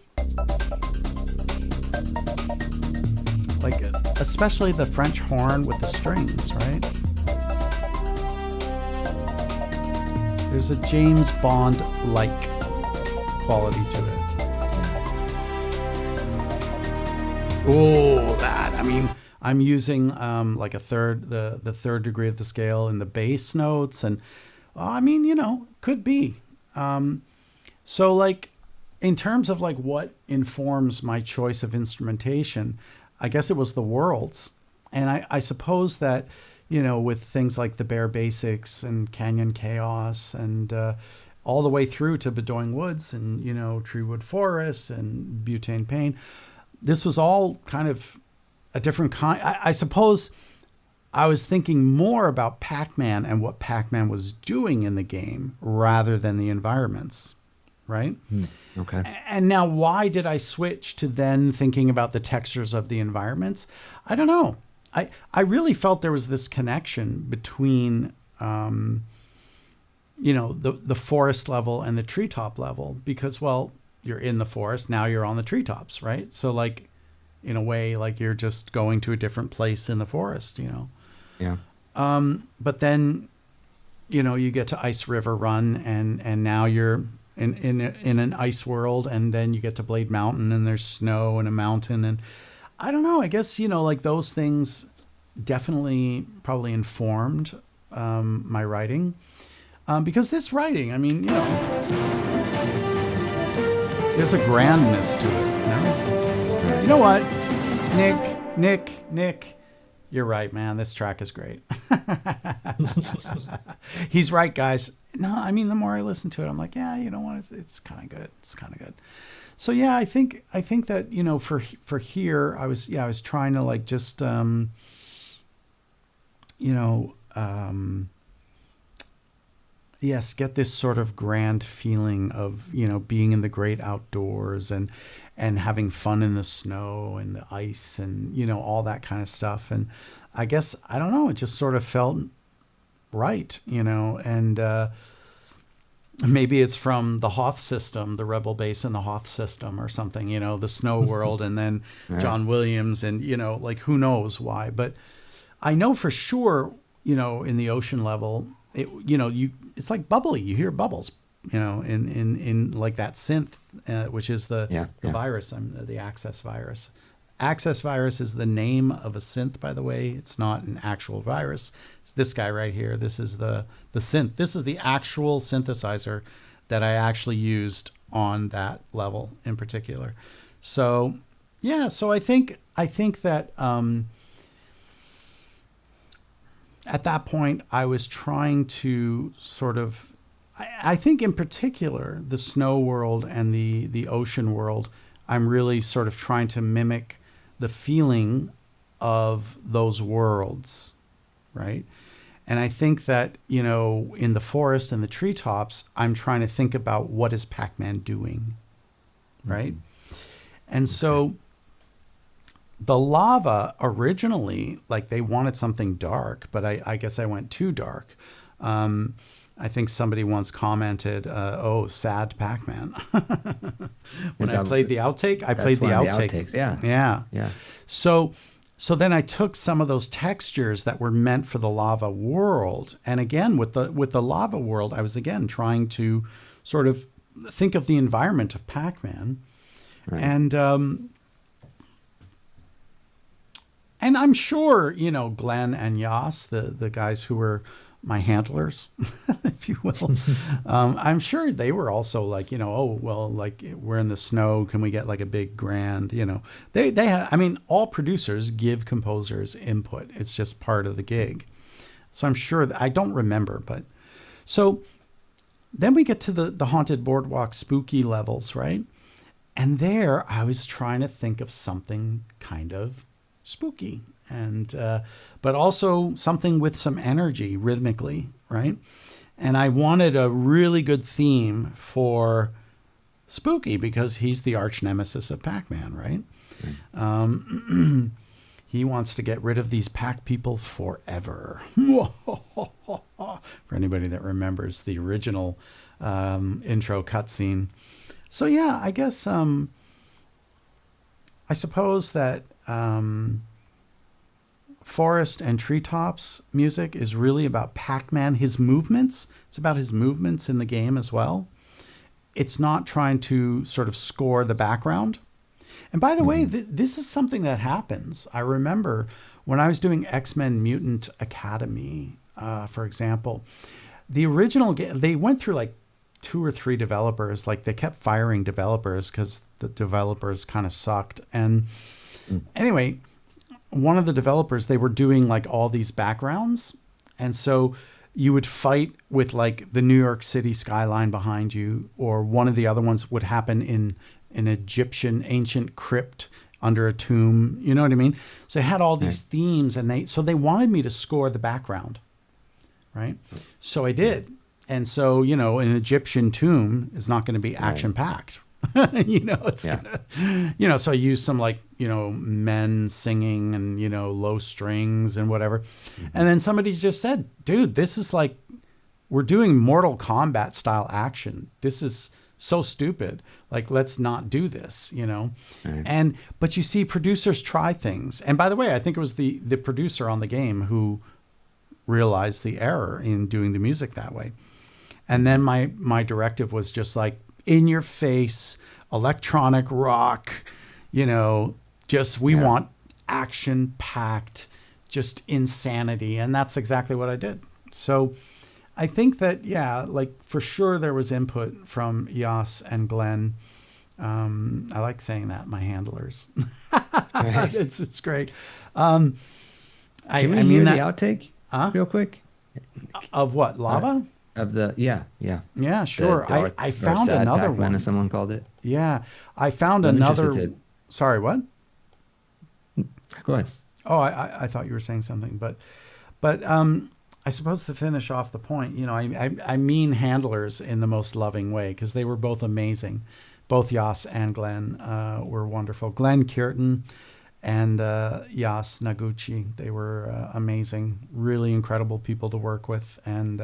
like, especially the French horn with the strings, right? There's a James Bond-like quality to it. Oh, that, I mean, I'm using like the third degree of the scale in the bass notes, and I mean, could be. So like, in terms of like what informs my choice of instrumentation, I guess it was the worlds. And I suppose that, with things like the Bare Basics and Canyon Chaos and all the way through to Bedoing Woods and, Treewood Forest and Butane Pain, this was all kind of a different kind. I suppose I was thinking more about Pac-Man and what Pac-Man was doing in the game rather than the environments, right? Okay. And now, why did I switch to then thinking about the textures of the environments? I don't know. I really felt there was this connection between, the forest level and the treetop level, because, well, you're in the forest, now you're on the treetops, right? So like, in a way, like you're just going to a different place in the forest, Yeah. But then, you get to Ice River Run, and now you're in an ice world, and then you get to Blade Mountain, and there's snow and a mountain, and I don't know. I guess like those things definitely probably informed my writing, because this writing, I mean, there's a grandness to it. You know what, Nick. You're right, man. This track is great. He's right, guys. No, I mean, the more I listen to it, I'm like, yeah, you know what? It's kind of good. It's kind of good. So yeah, I think that, for here, I was trying to like just, yes, get this sort of grand feeling of, being in the great outdoors and having fun in the snow and the ice and, all that kind of stuff. And I guess, I don't know, it just sort of felt right, and maybe it's from the Hoth system, the Rebel base in the Hoth system or something, the Snow World, and then Right. John Williams, and, like, who knows why. But I know for sure, in the ocean level, it's like bubbly. You hear bubbles, in like that synth, which is the virus, the Access virus. Access virus is the name of a synth, by the way. It's not an actual virus. It's this guy right here. This is the synth. This is the actual synthesizer that I actually used on that level in particular. So yeah, so I think that at that point I was trying to sort of, I think in particular the snow world and the ocean world, I'm really sort of trying to mimic the feeling of those worlds, right? And I think that, in the forest and the treetops, I'm trying to think about what is Pac-Man doing, right? Mm-hmm. And so the lava originally, like, they wanted something dark, but I guess I went too dark. I think somebody once commented, "Oh, sad Pac-Man." When I played the outtake, I played the outtake. Outtakes, yeah. So then I took some of those textures that were meant for the lava world, and again with the lava world, I was again trying to sort of think of the environment of Pac-Man, Right. And I'm sure, Glenn and Yas, the guys who were my handlers, if you will. I'm sure they were also like, oh, well, like we're in the snow. Can we get like a big grand, they had, I mean, all producers give composers input. It's just part of the gig. So I'm sure I don't remember, but so then we get to the Haunted Boardwalk spooky levels, right? And there I was trying to think of something kind of spooky and but also something with some energy rhythmically, right? And I wanted a really good theme for Spooky because he's the arch nemesis of Pac-Man, right? He wants to get rid of these Pac people forever. For anybody that remembers the original intro cutscene. So yeah, I guess I suppose that Forest and Treetops music is really about Pac-Man, his movements. It's about his movements in the game as well. It's not trying to sort of score the background. And by the way, this is something that happens. I remember when I was doing X-Men Mutant Academy, for example, the original game, they went through like 2 or 3 developers. Like they kept firing developers because the developers kind of sucked. And anyway, one of the developers, they were doing like all these backgrounds. And so you would fight with like the New York City skyline behind you, or one of the other ones would happen in an Egyptian ancient crypt under a tomb. You know what I mean? So they had all these themes, and they wanted me to score the background. Right. So I did. And so, an Egyptian tomb is not going to be action packed. It's gonna, so I used some like, men singing and, low strings and whatever. And then somebody just said, dude, this is like, we're doing Mortal Kombat style action. This is so stupid. Like, let's not do this, but you see producers try things. And by the way, I think it was the producer on the game who realized the error in doing the music that way. And then my directive was just like, in your face, electronic rock, we want action packed, just insanity. And that's exactly what I did. So I think that, like for sure there was input from Yas and Glenn. I like saying that, my handlers. It's great. Can we hear the outtake real quick? Of what? Lava? Of the yeah, sure. I found another Pac-Man, one, as someone called it. Yeah, I found another. Sorry, what? Go ahead. Oh, I thought you were saying something, but I suppose to finish off the point, I mean handlers in the most loving way, because they were both amazing. Both Yas and Glenn were wonderful. Glenn Kierton and Yas Naguchi, they were amazing, really incredible people to work with, and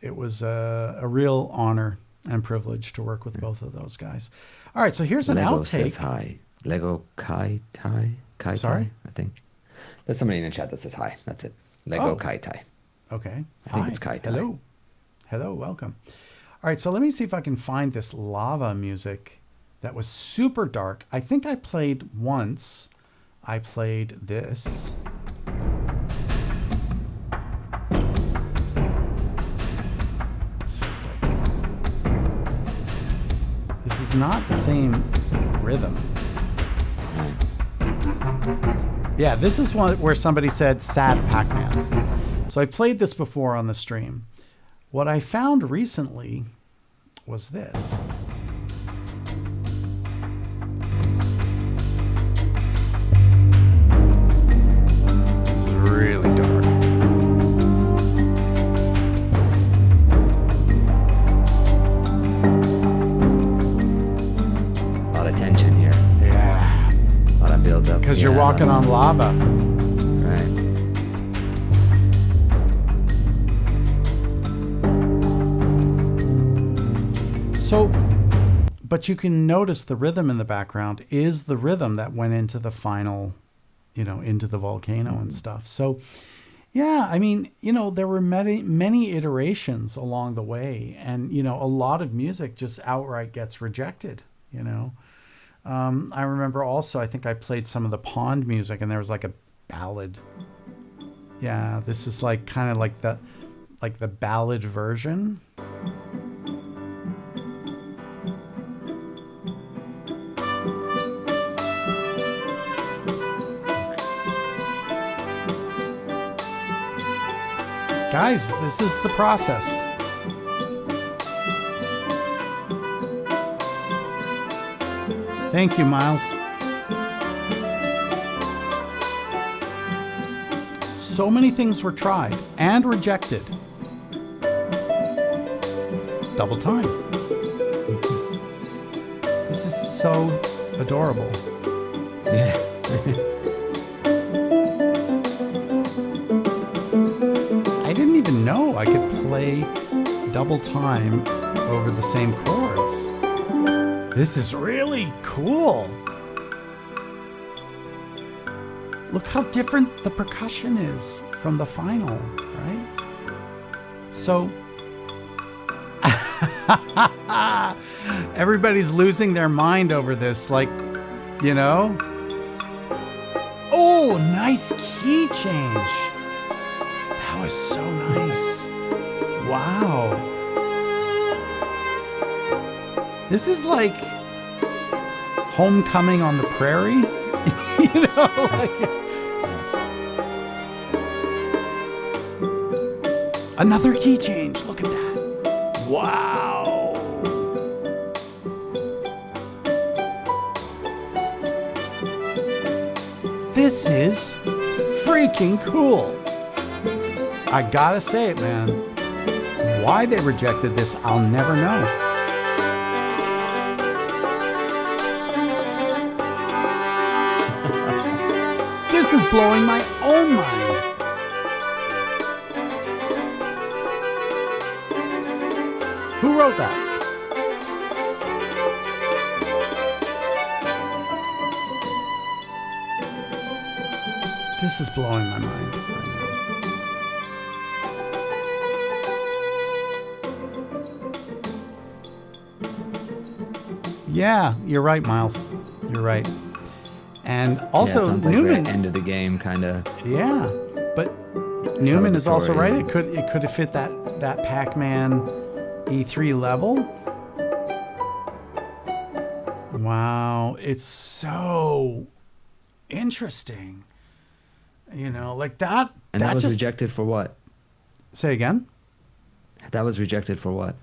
it was a real honor and privilege to work with both of those guys. All right, so here's an Lego outtake. Says hi. Lego Kai Tai. Kai Sorry? Tai, I think. There's somebody in the chat that says hi. That's it. Lego Kai Tai. Okay. I think it's Kai Tai. Hello, welcome. All right, so let me see if I can find this lava music that was super dark. I think I played once. I played this. This is not the same rhythm. Yeah, this is one where somebody said sad Pac-Man. So I played this before on the stream. What I found recently was this. This is really dark. A lot of tension here. Yeah. A lot of build up. Because you're walking on lava. Right. So, but you can notice the rhythm in the background is the rhythm that went into the final, into the volcano and stuff. So, yeah, I mean, there were many iterations along the way, and, a lot of music just outright gets rejected, I remember also, I think I played some of the Pond music, and there was like a ballad, Yeah, this is like kind of like the ballad version. Guys, this is the process. Thank you, Miles. So many things were tried and rejected. Double time. This is so adorable. Yeah. I didn't even know I could play double time over the same chords. This is really cool. Look how different the percussion is from the final, right? So, everybody's losing their mind over this, like, you know? Oh, nice key change. That was so nice. Wow. This is like Homecoming on the Prairie. You know, like another key change. Look at that. Wow. This is freaking cool. I gotta say it, man. Why they rejected this, I'll never know. This is blowing my own mind. Who wrote that? This is blowing my mind right now. Yeah, you're right, Miles. You're right. And also, sounds like Newman. the end of the game, kind of. Yeah, but Newman is also right. It could have fit that Pac-Man E3 level. Wow, it's so interesting. You know, like that. And that was rejected for what? Say again. That was rejected for what?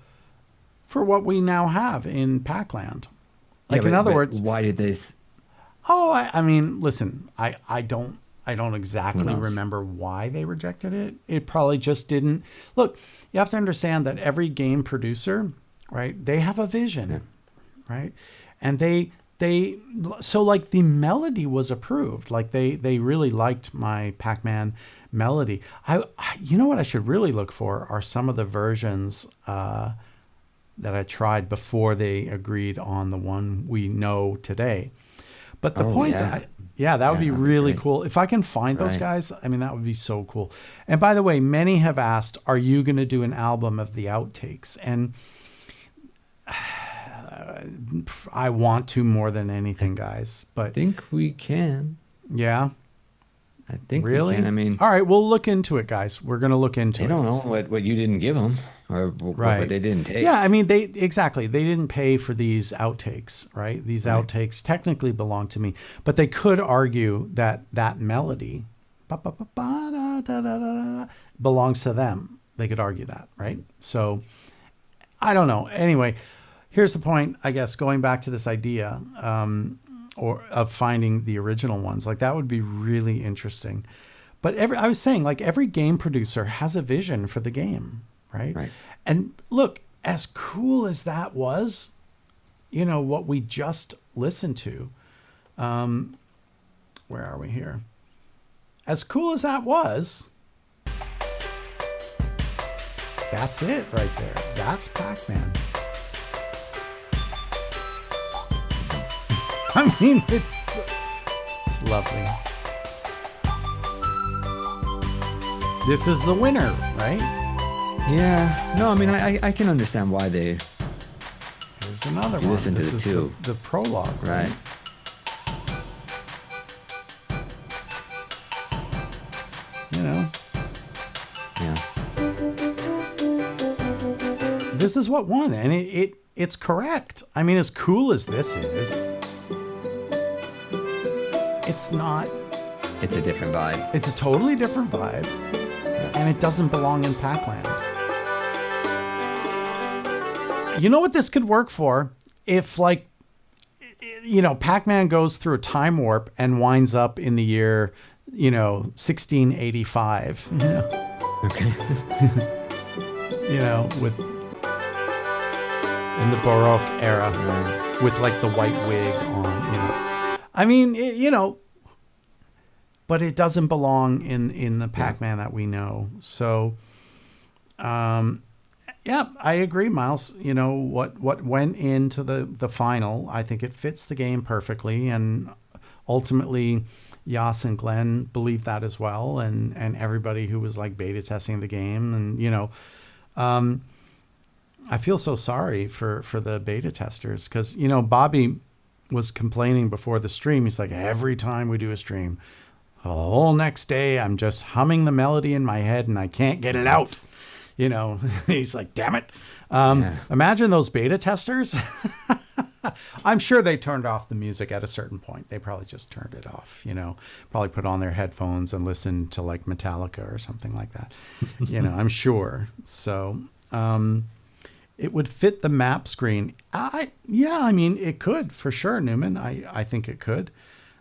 For what we now have in Pac-Land. Like, Yeah, in other words, why did they? Oh, I mean, listen, I don't exactly remember why they rejected it. It probably just didn't. Look, you have to understand that every game producer, right, they have a vision, right? And so like the melody was approved. Like they really liked my Pac-Man melody. You know what I should really look for are some of the versions that I tried before they agreed on the one we know today. But the point, that would be really cool. If I can find those guys, I mean, that would be so cool. And by the way, many have asked, are you going to do an album of the outtakes? And I want to more than anything, guys. But I think we can. Yeah? I think really? we can. I mean, all right, we'll look into it, guys. We're going to look into it. I don't know what you didn't give them or what they didn't take. Yeah, I mean, they didn't pay for these outtakes, right? These outtakes technically belong to me, but they could argue that melody belongs to them. They could argue that, right? So I don't know. Anyway, here's the point, I guess, going back to this idea or of finding the original ones. Like, that would be really interesting. But I was saying, like, every game producer has a vision for the game, right? And look, as cool as that was, you know, what we just listened to, where are we here? As cool as that was, that's it right there. That's Pac-Man. I mean, it's lovely. This is the winner, right? Yeah. No, I mean, I can understand why they. Here's another one. Listen to this the is two. The prologue, right? You know, this is what won, and it's correct. I mean, as cool as this is, it's not. It's a different vibe. It's a totally different vibe, and it doesn't belong in Pac-Land. You know what this could work for? If, like, you know, Pac-Man goes through a time warp and winds up in the year, 1685. You know? Okay. With in the Baroque era, with like the white wig on. I mean, but it doesn't belong in the Pac-Man that we know. So, yeah, I agree, Miles. What went into the final, I think it fits the game perfectly, and ultimately Yas and Glenn believed that as well, and everybody who was like beta testing the game, and I feel so sorry for the beta testers, because Bobby was complaining before the stream. He's like, every time we do a stream, the whole next day I'm just humming the melody in my head and I can't get it out. He's like, damn it. Imagine those beta testers. I'm sure they turned off the music at a certain point. They probably just turned it off, probably put on their headphones and listened to like Metallica or something like that. I'm sure. So it would fit the map screen. I mean, it could for sure, Newman. I think it could.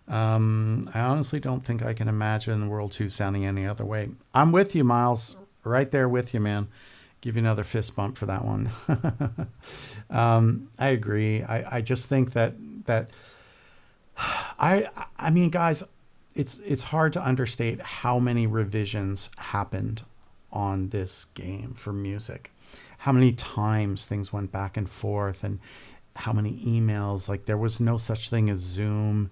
I honestly don't think I can imagine World 2 sounding any other way. I'm with you, Miles. Right there with you, man. Give you another fist bump for that one. I agree. I just think that I mean, guys, it's hard to understate how many revisions happened on this game for music. How many times things went back and forth, and how many emails. Like, there was no such thing as Zoom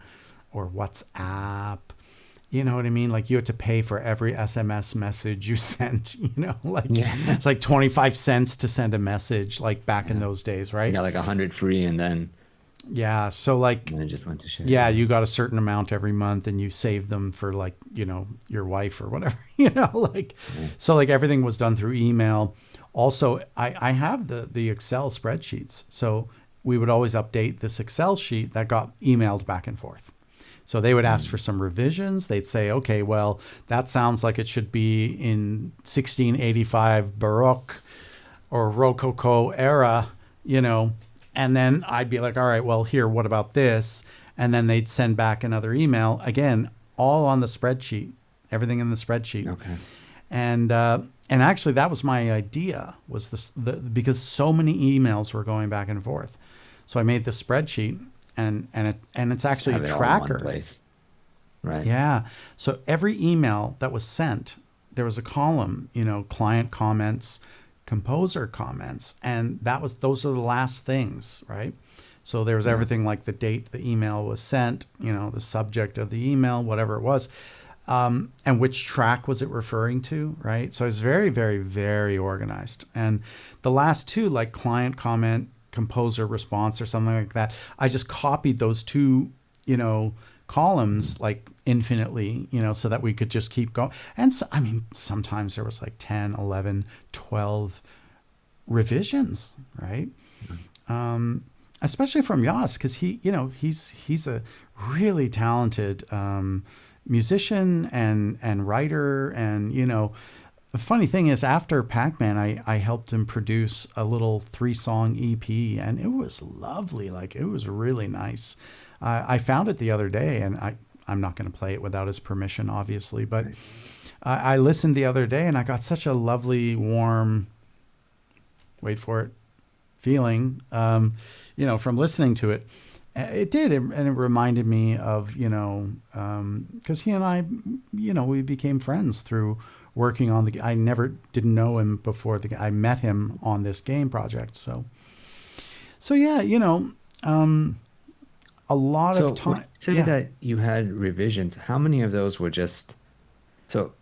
or WhatsApp. You know what I mean? Like, you had to pay for every SMS message you sent, it's like 25 cents to send a message, like back in those days, right? You got like 100 free, and then so like, and it just went to shit. You got a certain amount every month, and you saved them for like, your wife or whatever, so like everything was done through email. Also, I have the Excel spreadsheets. So we would always update this Excel sheet that got emailed back and forth. So they would ask for some revisions. They'd say, okay, well, that sounds like it should be in 1685 Baroque or Rococo era, and then I'd be like, all right, well, here, what about this? And then they'd send back another email, again, all on the spreadsheet, everything in the spreadsheet. Okay. And actually, that was my idea, was because so many emails were going back and forth. So I made this spreadsheet. And it's actually a tracker. All in one place. Right. Yeah. So every email that was sent, there was a column, client comments, composer comments, and those are the last things, right? So there was everything like the date the email was sent, the subject of the email, whatever it was, and which track was it referring to, right? So it's very, very, very organized. And the last two, like client comment, composer response or something like that, I just copied those two, columns like infinitely, so that we could just keep going. And so, I mean, sometimes there was like 10, 11, 12 revisions, right? Especially from Yas, because he's a really talented musician and writer, and the funny thing is, after Pac-Man, I helped him produce a little 3-song EP, and it was lovely. Like, it was really nice. I found it the other day, and I'm not going to play it without his permission, obviously, but I listened the other day, and I got such a lovely, warm, wait for it, feeling, from listening to it. It did, and it reminded me of, because he and I, we became friends through working on I didn't know him before I met him on this game project. So yeah, a lot of time. When you said that you had revisions, how many of those were just, so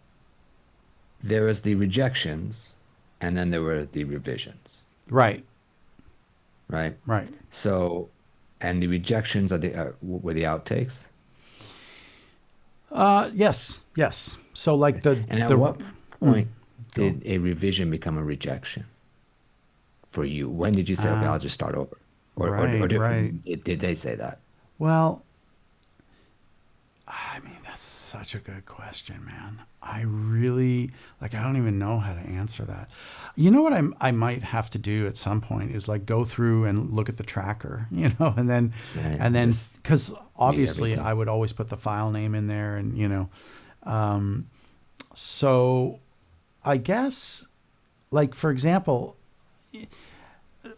there was the rejections and then there were the revisions. Right. Right. Right. So, and the rejections were the outtakes? Yes. So like and at what point did a revision become a rejection for you? When did you say, okay, I'll just start over? Or did they say that? Well, I mean, that's such a good question, man. I really, like, I don't even know how to answer that. You know what I might have to do at some point is like go through and look at the tracker, you know, and then, Right. because obviously everything. I would always put the file name in there and, you know, so I guess, like, for example,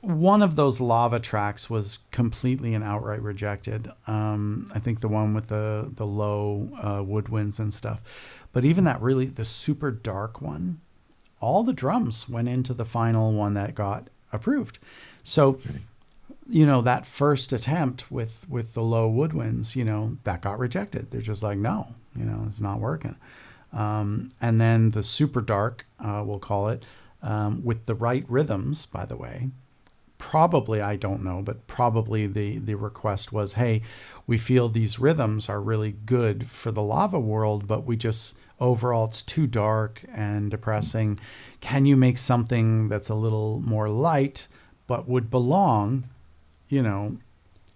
one of those lava tracks was completely and outright rejected. I think the one with the low woodwinds and stuff. But even that really, the super dark one, all the drums went into the final one that got approved. So, you know, that first attempt with the low woodwinds, you know, that got rejected. They're just like, no, you know, it's not working. And then the super dark, we'll call it, with the right rhythms, by the way, probably, I don't know, but probably the request was, hey, we feel these rhythms are really good for the lava world, but we just, overall, it's too dark and depressing. Can you make something that's a little more light, but would belong, you know,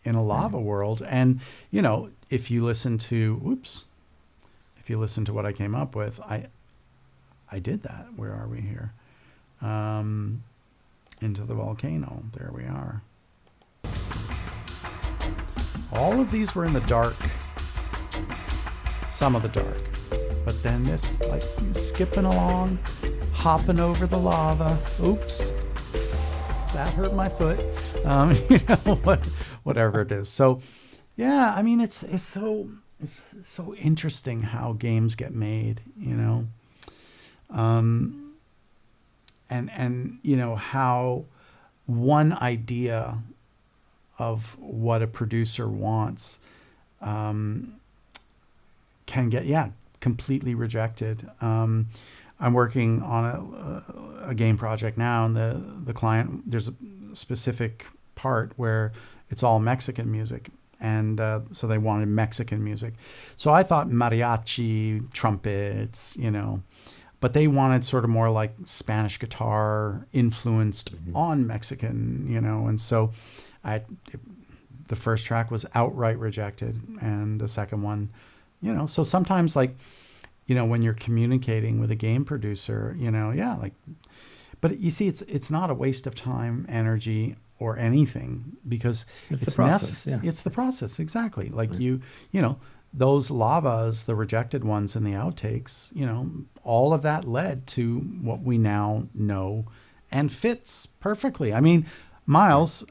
in a lava world? And, you know, if you listen to what I came up with, I did that. Where are we here? Into the volcano. There we are. All of these were in the dark. Some of the dark. But then this, like, skipping along, hopping over the lava. Oops. That hurt my foot. You know, whatever it is. So, yeah, I mean, it's so interesting how games get made, you know. And you know, how one idea of what a producer wants can get, completely rejected. I'm working on a game project now, and the client, there's a specific part where it's all Mexican music. And so they wanted Mexican music. So I thought mariachi, trumpets, you know, but they wanted sort of more like Spanish guitar influenced on Mexican, you know. And so the first track was outright rejected, and the second one, you know. So sometimes, like, you know, when you're communicating with a game producer, you know, like, but you see, it's not a waste of time, energy, or anything, because it's the process. It's the process, exactly. Like, right. You know, those lavas, the rejected ones in the outtakes, you know, all of that led to what we now know and fits perfectly. I mean, Miles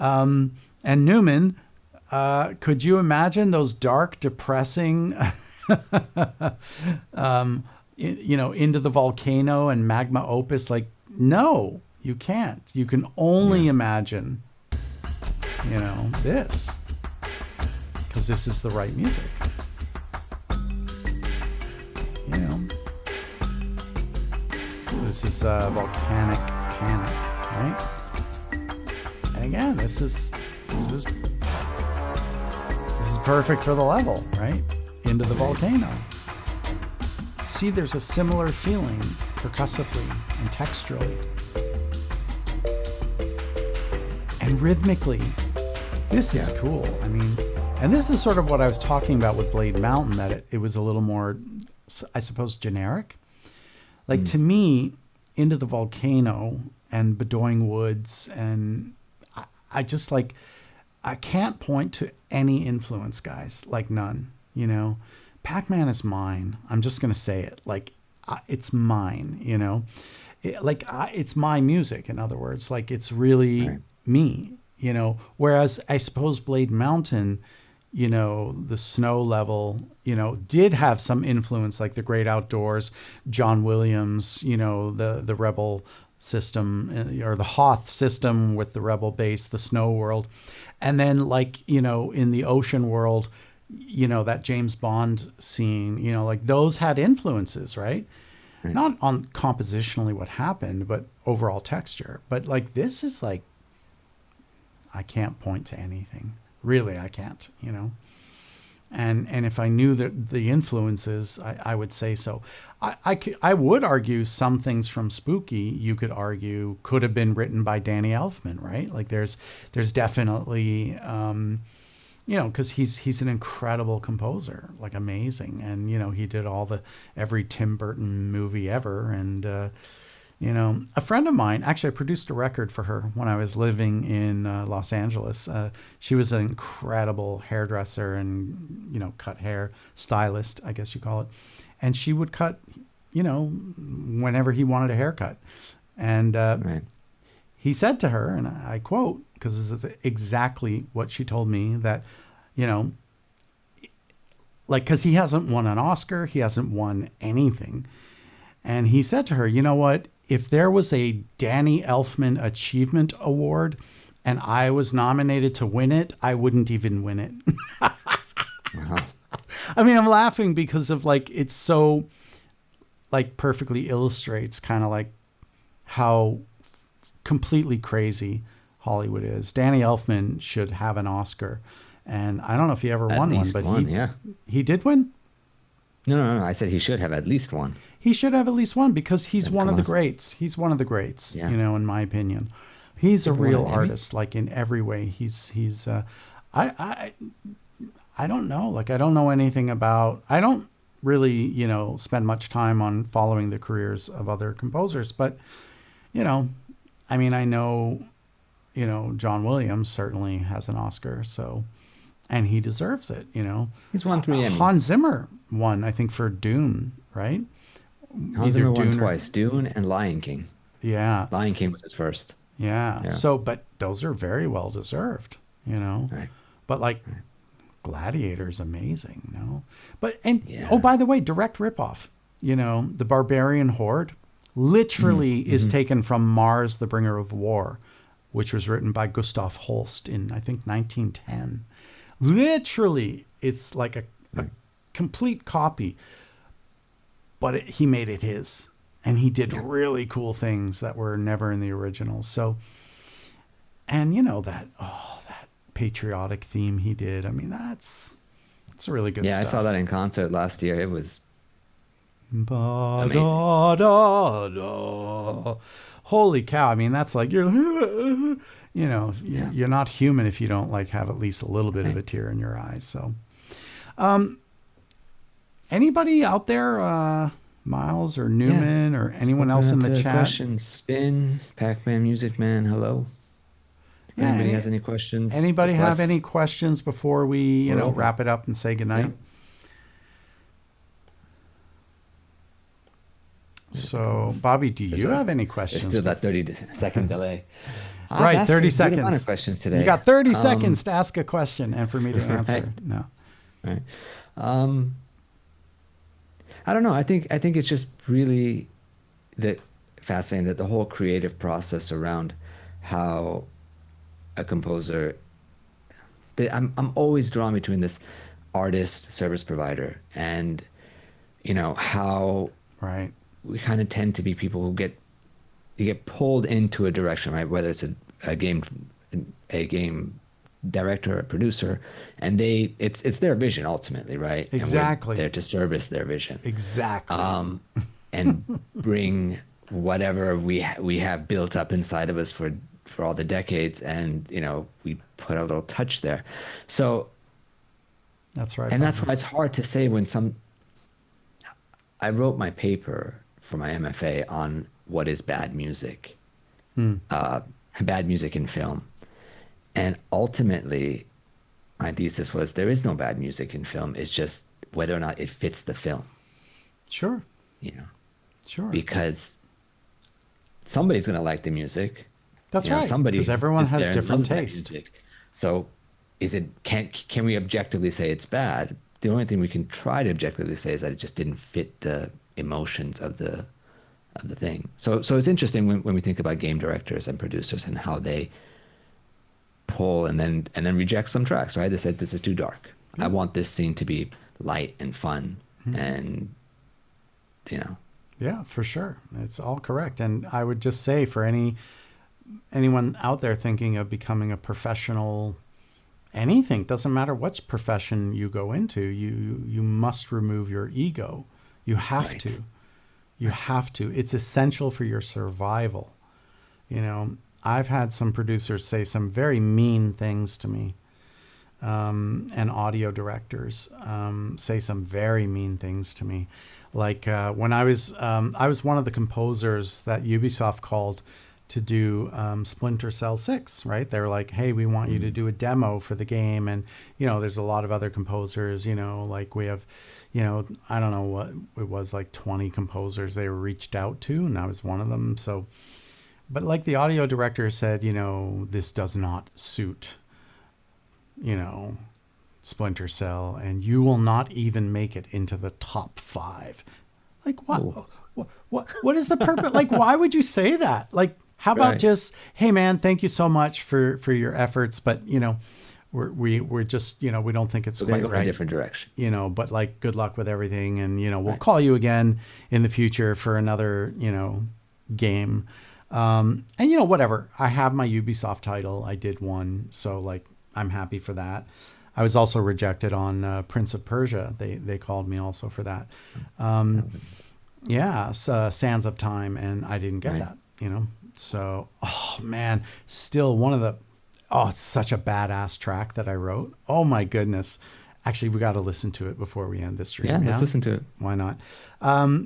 and Newman, could you imagine those dark, depressing, you know, Into the Volcano and Magma Opus? Like, no, you can't. You can only imagine, you know, this. Because this is the right music. You know, this is Volcanic Panic, right? And again, this is perfect for the level, right? Into the volcano. See, there's a similar feeling percussively and texturally and rhythmically. This is cool. I mean. And this is sort of what I was talking about with Blade Mountain, that it was a little more, I suppose, generic. Like, to me, Into the Volcano and Bedoing Woods, and I just, like, I can't point to any influence, guys, like none, you know. Pac-Man is mine. I'm just going to say it. Like, it's mine, you know. It's my music, in other words. Like, it's really me, you know. Whereas I suppose Blade Mountain, you know, the snow level, you know, did have some influence, like The Great Outdoors, John Williams, you know, the Rebel system, or the Hoth system with the Rebel base, the Snow World. And then, like, you know, in the ocean world, you know, that James Bond scene, you know, like, those had influences, right? Not on compositionally what happened, but overall texture. But, like, this is like, I can't point to anything. Really, I can't, you know. And if I knew the influences, I would say so. I would argue some things from Spooky, you could argue, could have been written by Danny Elfman, right? Like there's definitely, because he's an incredible composer, like amazing. And, he did every Tim Burton movie ever. And, a friend of mine, actually, I produced a record for her when I was living in Los Angeles. She was an incredible hairdresser and, cut hair stylist, I guess you call it. And she would cut, whenever he wanted a haircut. And Right. he said to her, and I quote, because this is exactly what she told me, that, because he hasn't won an Oscar, he hasn't won anything. And he said to her, you know what? If there was a Danny Elfman Achievement Award and I was nominated to win it, I wouldn't even win it. Uh-huh. I mean, I'm laughing because of it's so perfectly illustrates kind of how completely crazy Hollywood is. Danny Elfman should have an Oscar. And I don't know if he ever won one, but he did win. No. I said he should have at least one. He should have at least one because he's one of the greats. He's one of the greats, in my opinion. He's a real artist, in every way. He's I don't know. I don't know anything about, I don't really, spend much time on following the careers of other composers, but, I know, John Williams certainly has an Oscar, so, and he deserves it, He's won 3 Emmys. Hans Zimmer won, I think, for Dune, right? Hans Zimmer won twice, Dune and Lion King. Yeah. Lion King was his first. Yeah. So, but those are very well deserved, Right. But Gladiator's amazing, But, oh, by the way, direct ripoff, The Barbarian Horde literally is taken from Mars, the Bringer of War, which was written by Gustav Holst in, I think, 1910. Literally, it's like a complete copy. But he made it his, and he did really cool things that were never in the original. So, and that patriotic theme he did. I mean, that's really good stuff. Yeah, I saw that in concert last year. It was amazing. Holy cow! I mean, that's you're not human if you don't have at least a little bit of a tear in your eyes. So, anybody out there, Miles or Newman or anyone else in the chat? Questions. Spin, Pac-Man Music Man, hello. If anybody has any questions? Anybody have any questions before we, wrap it up and say goodnight? Yeah. So, Bobby, do you have any questions? There's still that 30-second delay. Right, 30 seconds. Amount of questions today. You got 30 seconds to ask a question and for me to answer. Right. No. Right. I don't know. I think it's just really fascinating that the whole creative process around how a composer. I'm always drawn between this artist service provider and how we kind of tend to be people who get pulled into a direction, right? Whether it's a game director or producer, and it's their vision ultimately, right? Exactly. And we're there to service their vision. Exactly. And bring whatever we have built up inside of us for all the decades, and we put a little touch there. So that's right. And that's why it's hard to say when I wrote my paper for my MFA on what is bad music, bad music in film. And ultimately, my thesis was there is no bad music in film. It's just whether or not it fits the film. Sure. Sure. Because somebody's going to like the music. That's right. Because everyone has different taste. So can we objectively say it's bad? The only thing we can try to objectively say is that it just didn't fit the emotions of the thing. So it's interesting when we think about game directors and producers and how they pull and then reject some tracks, right? They said, this is too dark. I want this scene to be light and fun and Yeah, for sure. It's all correct. And I would just say for anyone out there thinking of becoming a professional anything, doesn't matter what profession you go into, you must remove your ego. You have Right. to. You have to. It's essential for your survival. You know, I've had some producers say some very mean things to me, and audio directors say some very mean things to me. Like when I was one of the composers that Ubisoft called to do Splinter Cell 6, right? They were like, hey, we want you to do a demo for the game. And, you know, there's a lot of other composers, you know, like we have, you know, I don't know what it was, like 20 composers they were reached out to, and I was one of them. So, but like the audio director said, you know, this does not suit, you know, Splinter Cell, and you will not even make it into the top 5. Like, what? Ooh. What is the purpose? Like, why would you say that? Like, how about Right. just, hey man, thank you so much for your efforts, but you know, we're just, you know, we don't think it's We're going quite to go in right. a different direction. You know, but like, good luck with everything, and you know, we'll Right. call you again in the future for another, you know, game. And you know, whatever. I have my Ubisoft title. I did one, so like, I'm happy for that. I was also rejected on Prince of Persia. They called me also for that. Yeah, Sands of Time, and I didn't get Right. that. You know, so oh man, still one of the it's such a badass track that I wrote. Oh my goodness. Actually, we got to listen to it before we end this stream. Yeah, let's listen to it. Why not?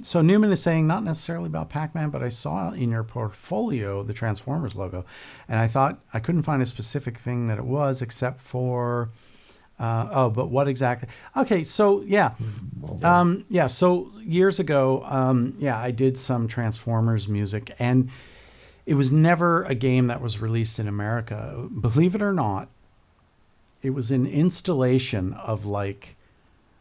So Newman is saying, not necessarily about Pac-Man, but I saw in your portfolio the Transformers logo, and I thought I couldn't find a specific thing that it was, except for, but what exactly? Okay, so yeah. So years ago, I did some Transformers music, and it was never a game that was released in America. Believe it or not, it was an installation of like,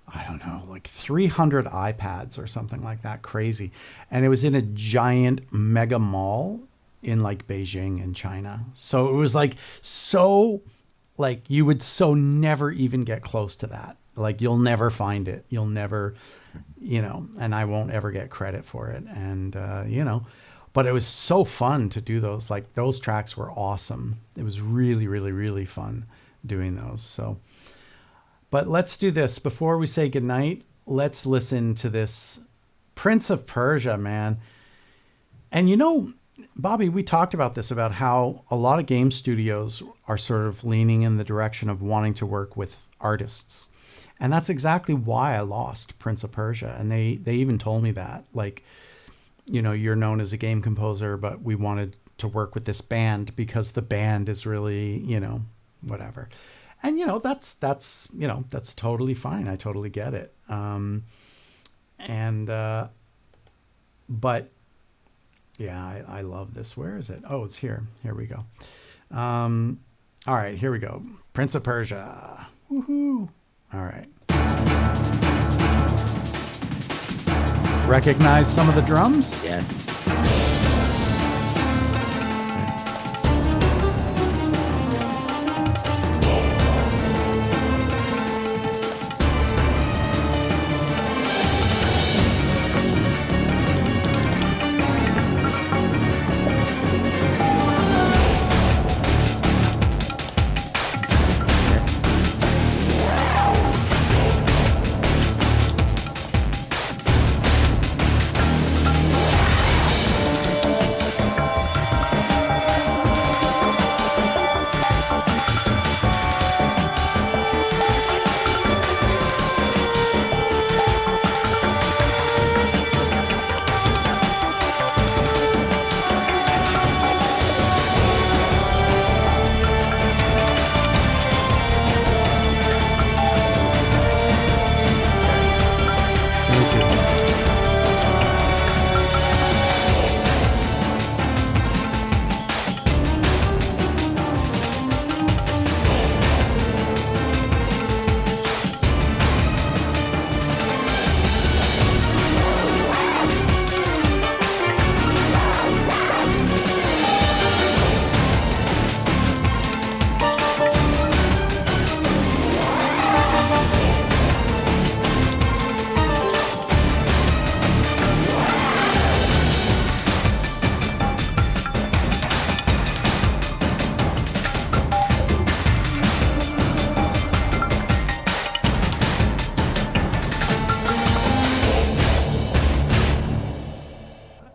I don't know, like 300 iPads or something like that, crazy. And it was in a giant mega mall in like Beijing in China. So it was like, so like you would so never even get close to that. Like you'll never find it. You'll never, you know, and I won't ever get credit for it. And, you know, but it was so fun to do those. Like those tracks were awesome. It was really, really, really fun doing those. So, but let's do this before we say goodnight. Let's listen to this Prince of Persia, man. And you know, Bobby, we talked about this, about how a lot of game studios are sort of leaning in the direction of wanting to work with artists. And that's exactly why I lost Prince of Persia. And they even told me that, like, you know, you're known as a game composer, but we wanted to work with this band because the band is really, you know, whatever. And, you know, that's totally fine. I totally get it. But yeah, I love this. Where is it? Oh, it's here. Here we go. All right, here we go. Prince of Persia. Woohoo. All right. Recognize some of the drums? Yes.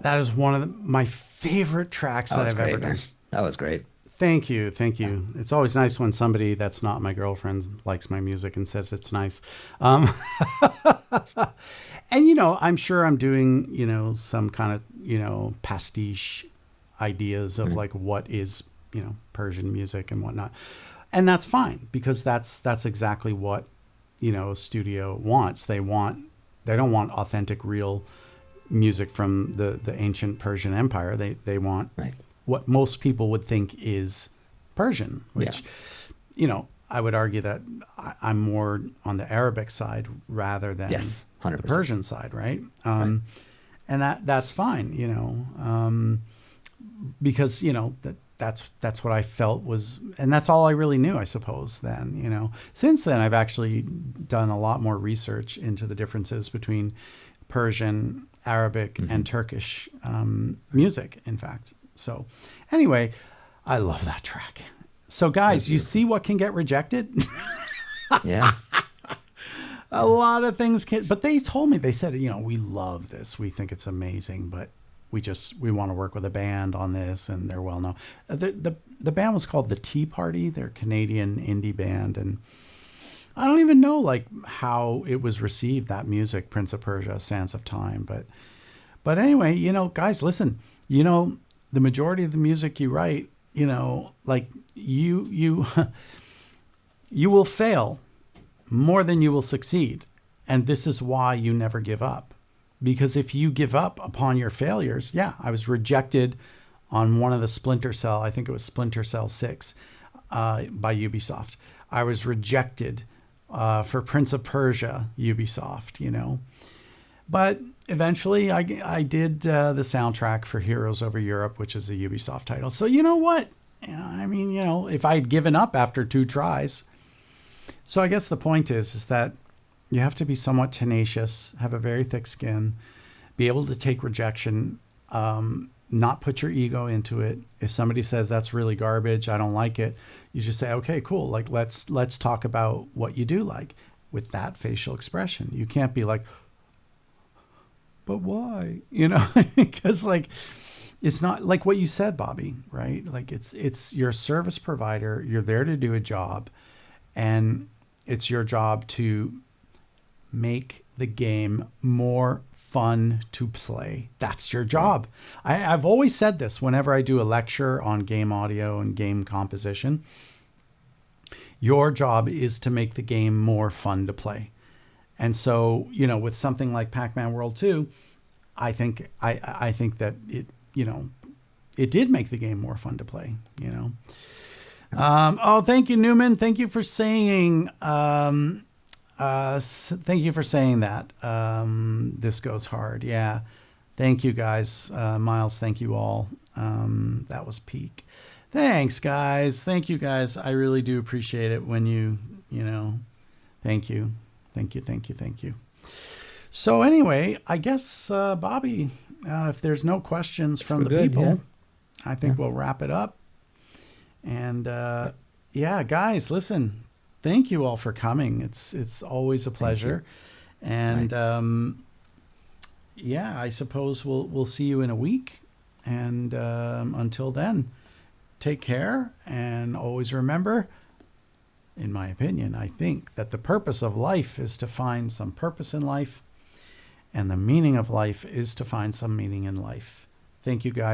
That is one of my favorite tracks That that was I've great, ever done. man. That was great. Thank you. Thank you. It's always nice when somebody that's not my girlfriend likes my music and says it's nice. Um, and, I'm sure I'm doing, some kind of, pastiche ideas of like what is, Persian music and whatnot. And that's fine because that's exactly what, a studio wants. They don't want authentic, real music from the ancient Persian Empire. They want Right. what most people would think is Persian, which, I would argue that I'm more on the Arabic side rather than Yes, 100%. the Persian side, right? And that's fine, because that's what I felt was, and that's all I really knew, I suppose. Then, since then I've actually done a lot more research into the differences between Persian, Arabic, and Turkish music, in fact. So anyway, I love that track. So guys, you see what can get rejected? Yeah. A lot of things can, but they told me, they said, we love this. We think it's amazing, but we want to work with a band on this, and they're well known. The band was called the Tea Party. They're a Canadian indie band, and I don't even know like how it was received, that music, Prince of Persia, Sands of Time, but anyway, guys, listen, the majority of the music you write, like you you will fail more than you will succeed. And this is why you never give up. Because if you give up upon your failures, I was rejected on one of the Splinter Cell, I think it was Splinter Cell 6 by Ubisoft. I was rejected for Prince of Persia, Ubisoft, But eventually I did the soundtrack for Heroes Over Europe, which is a Ubisoft title. So you know what? If I had given up after 2 tries. So I guess the point is that you have to be somewhat tenacious, have a very thick skin, be able to take rejection, not put your ego into it. If somebody says that's really garbage, I don't like it, you just say, okay, cool. Like let's talk about what you do like with that facial expression. You can't be like, but why? Because like, it's not like what you said, Bobby, right? Like it's your service provider. You're there to do a job, and it's your job to make the game more fun to play. That's your job. I've always said this whenever I do a lecture on game audio and game composition. Your job is to make the game more fun to play. And so, with something like Pac-Man World 2, I think that it, it did make the game more fun to play, Thank you, Newman. Thank you for saying, thank you for saying that. This goes hard. Yeah. Thank you guys. Miles, thank you all. That was peak. Thanks guys. Thank you guys. I really do appreciate it when thank you. Thank you. Thank you. Thank you. So anyway, I guess, Bobby, if there's no questions from the people, I think we'll wrap it up. And guys, listen, thank you all for coming. It's always a pleasure. And I suppose we'll see you in a week. And until then, take care, and always remember, in my opinion, I think that the purpose of life is to find some purpose in life, and the meaning of life is to find some meaning in life. Thank you guys.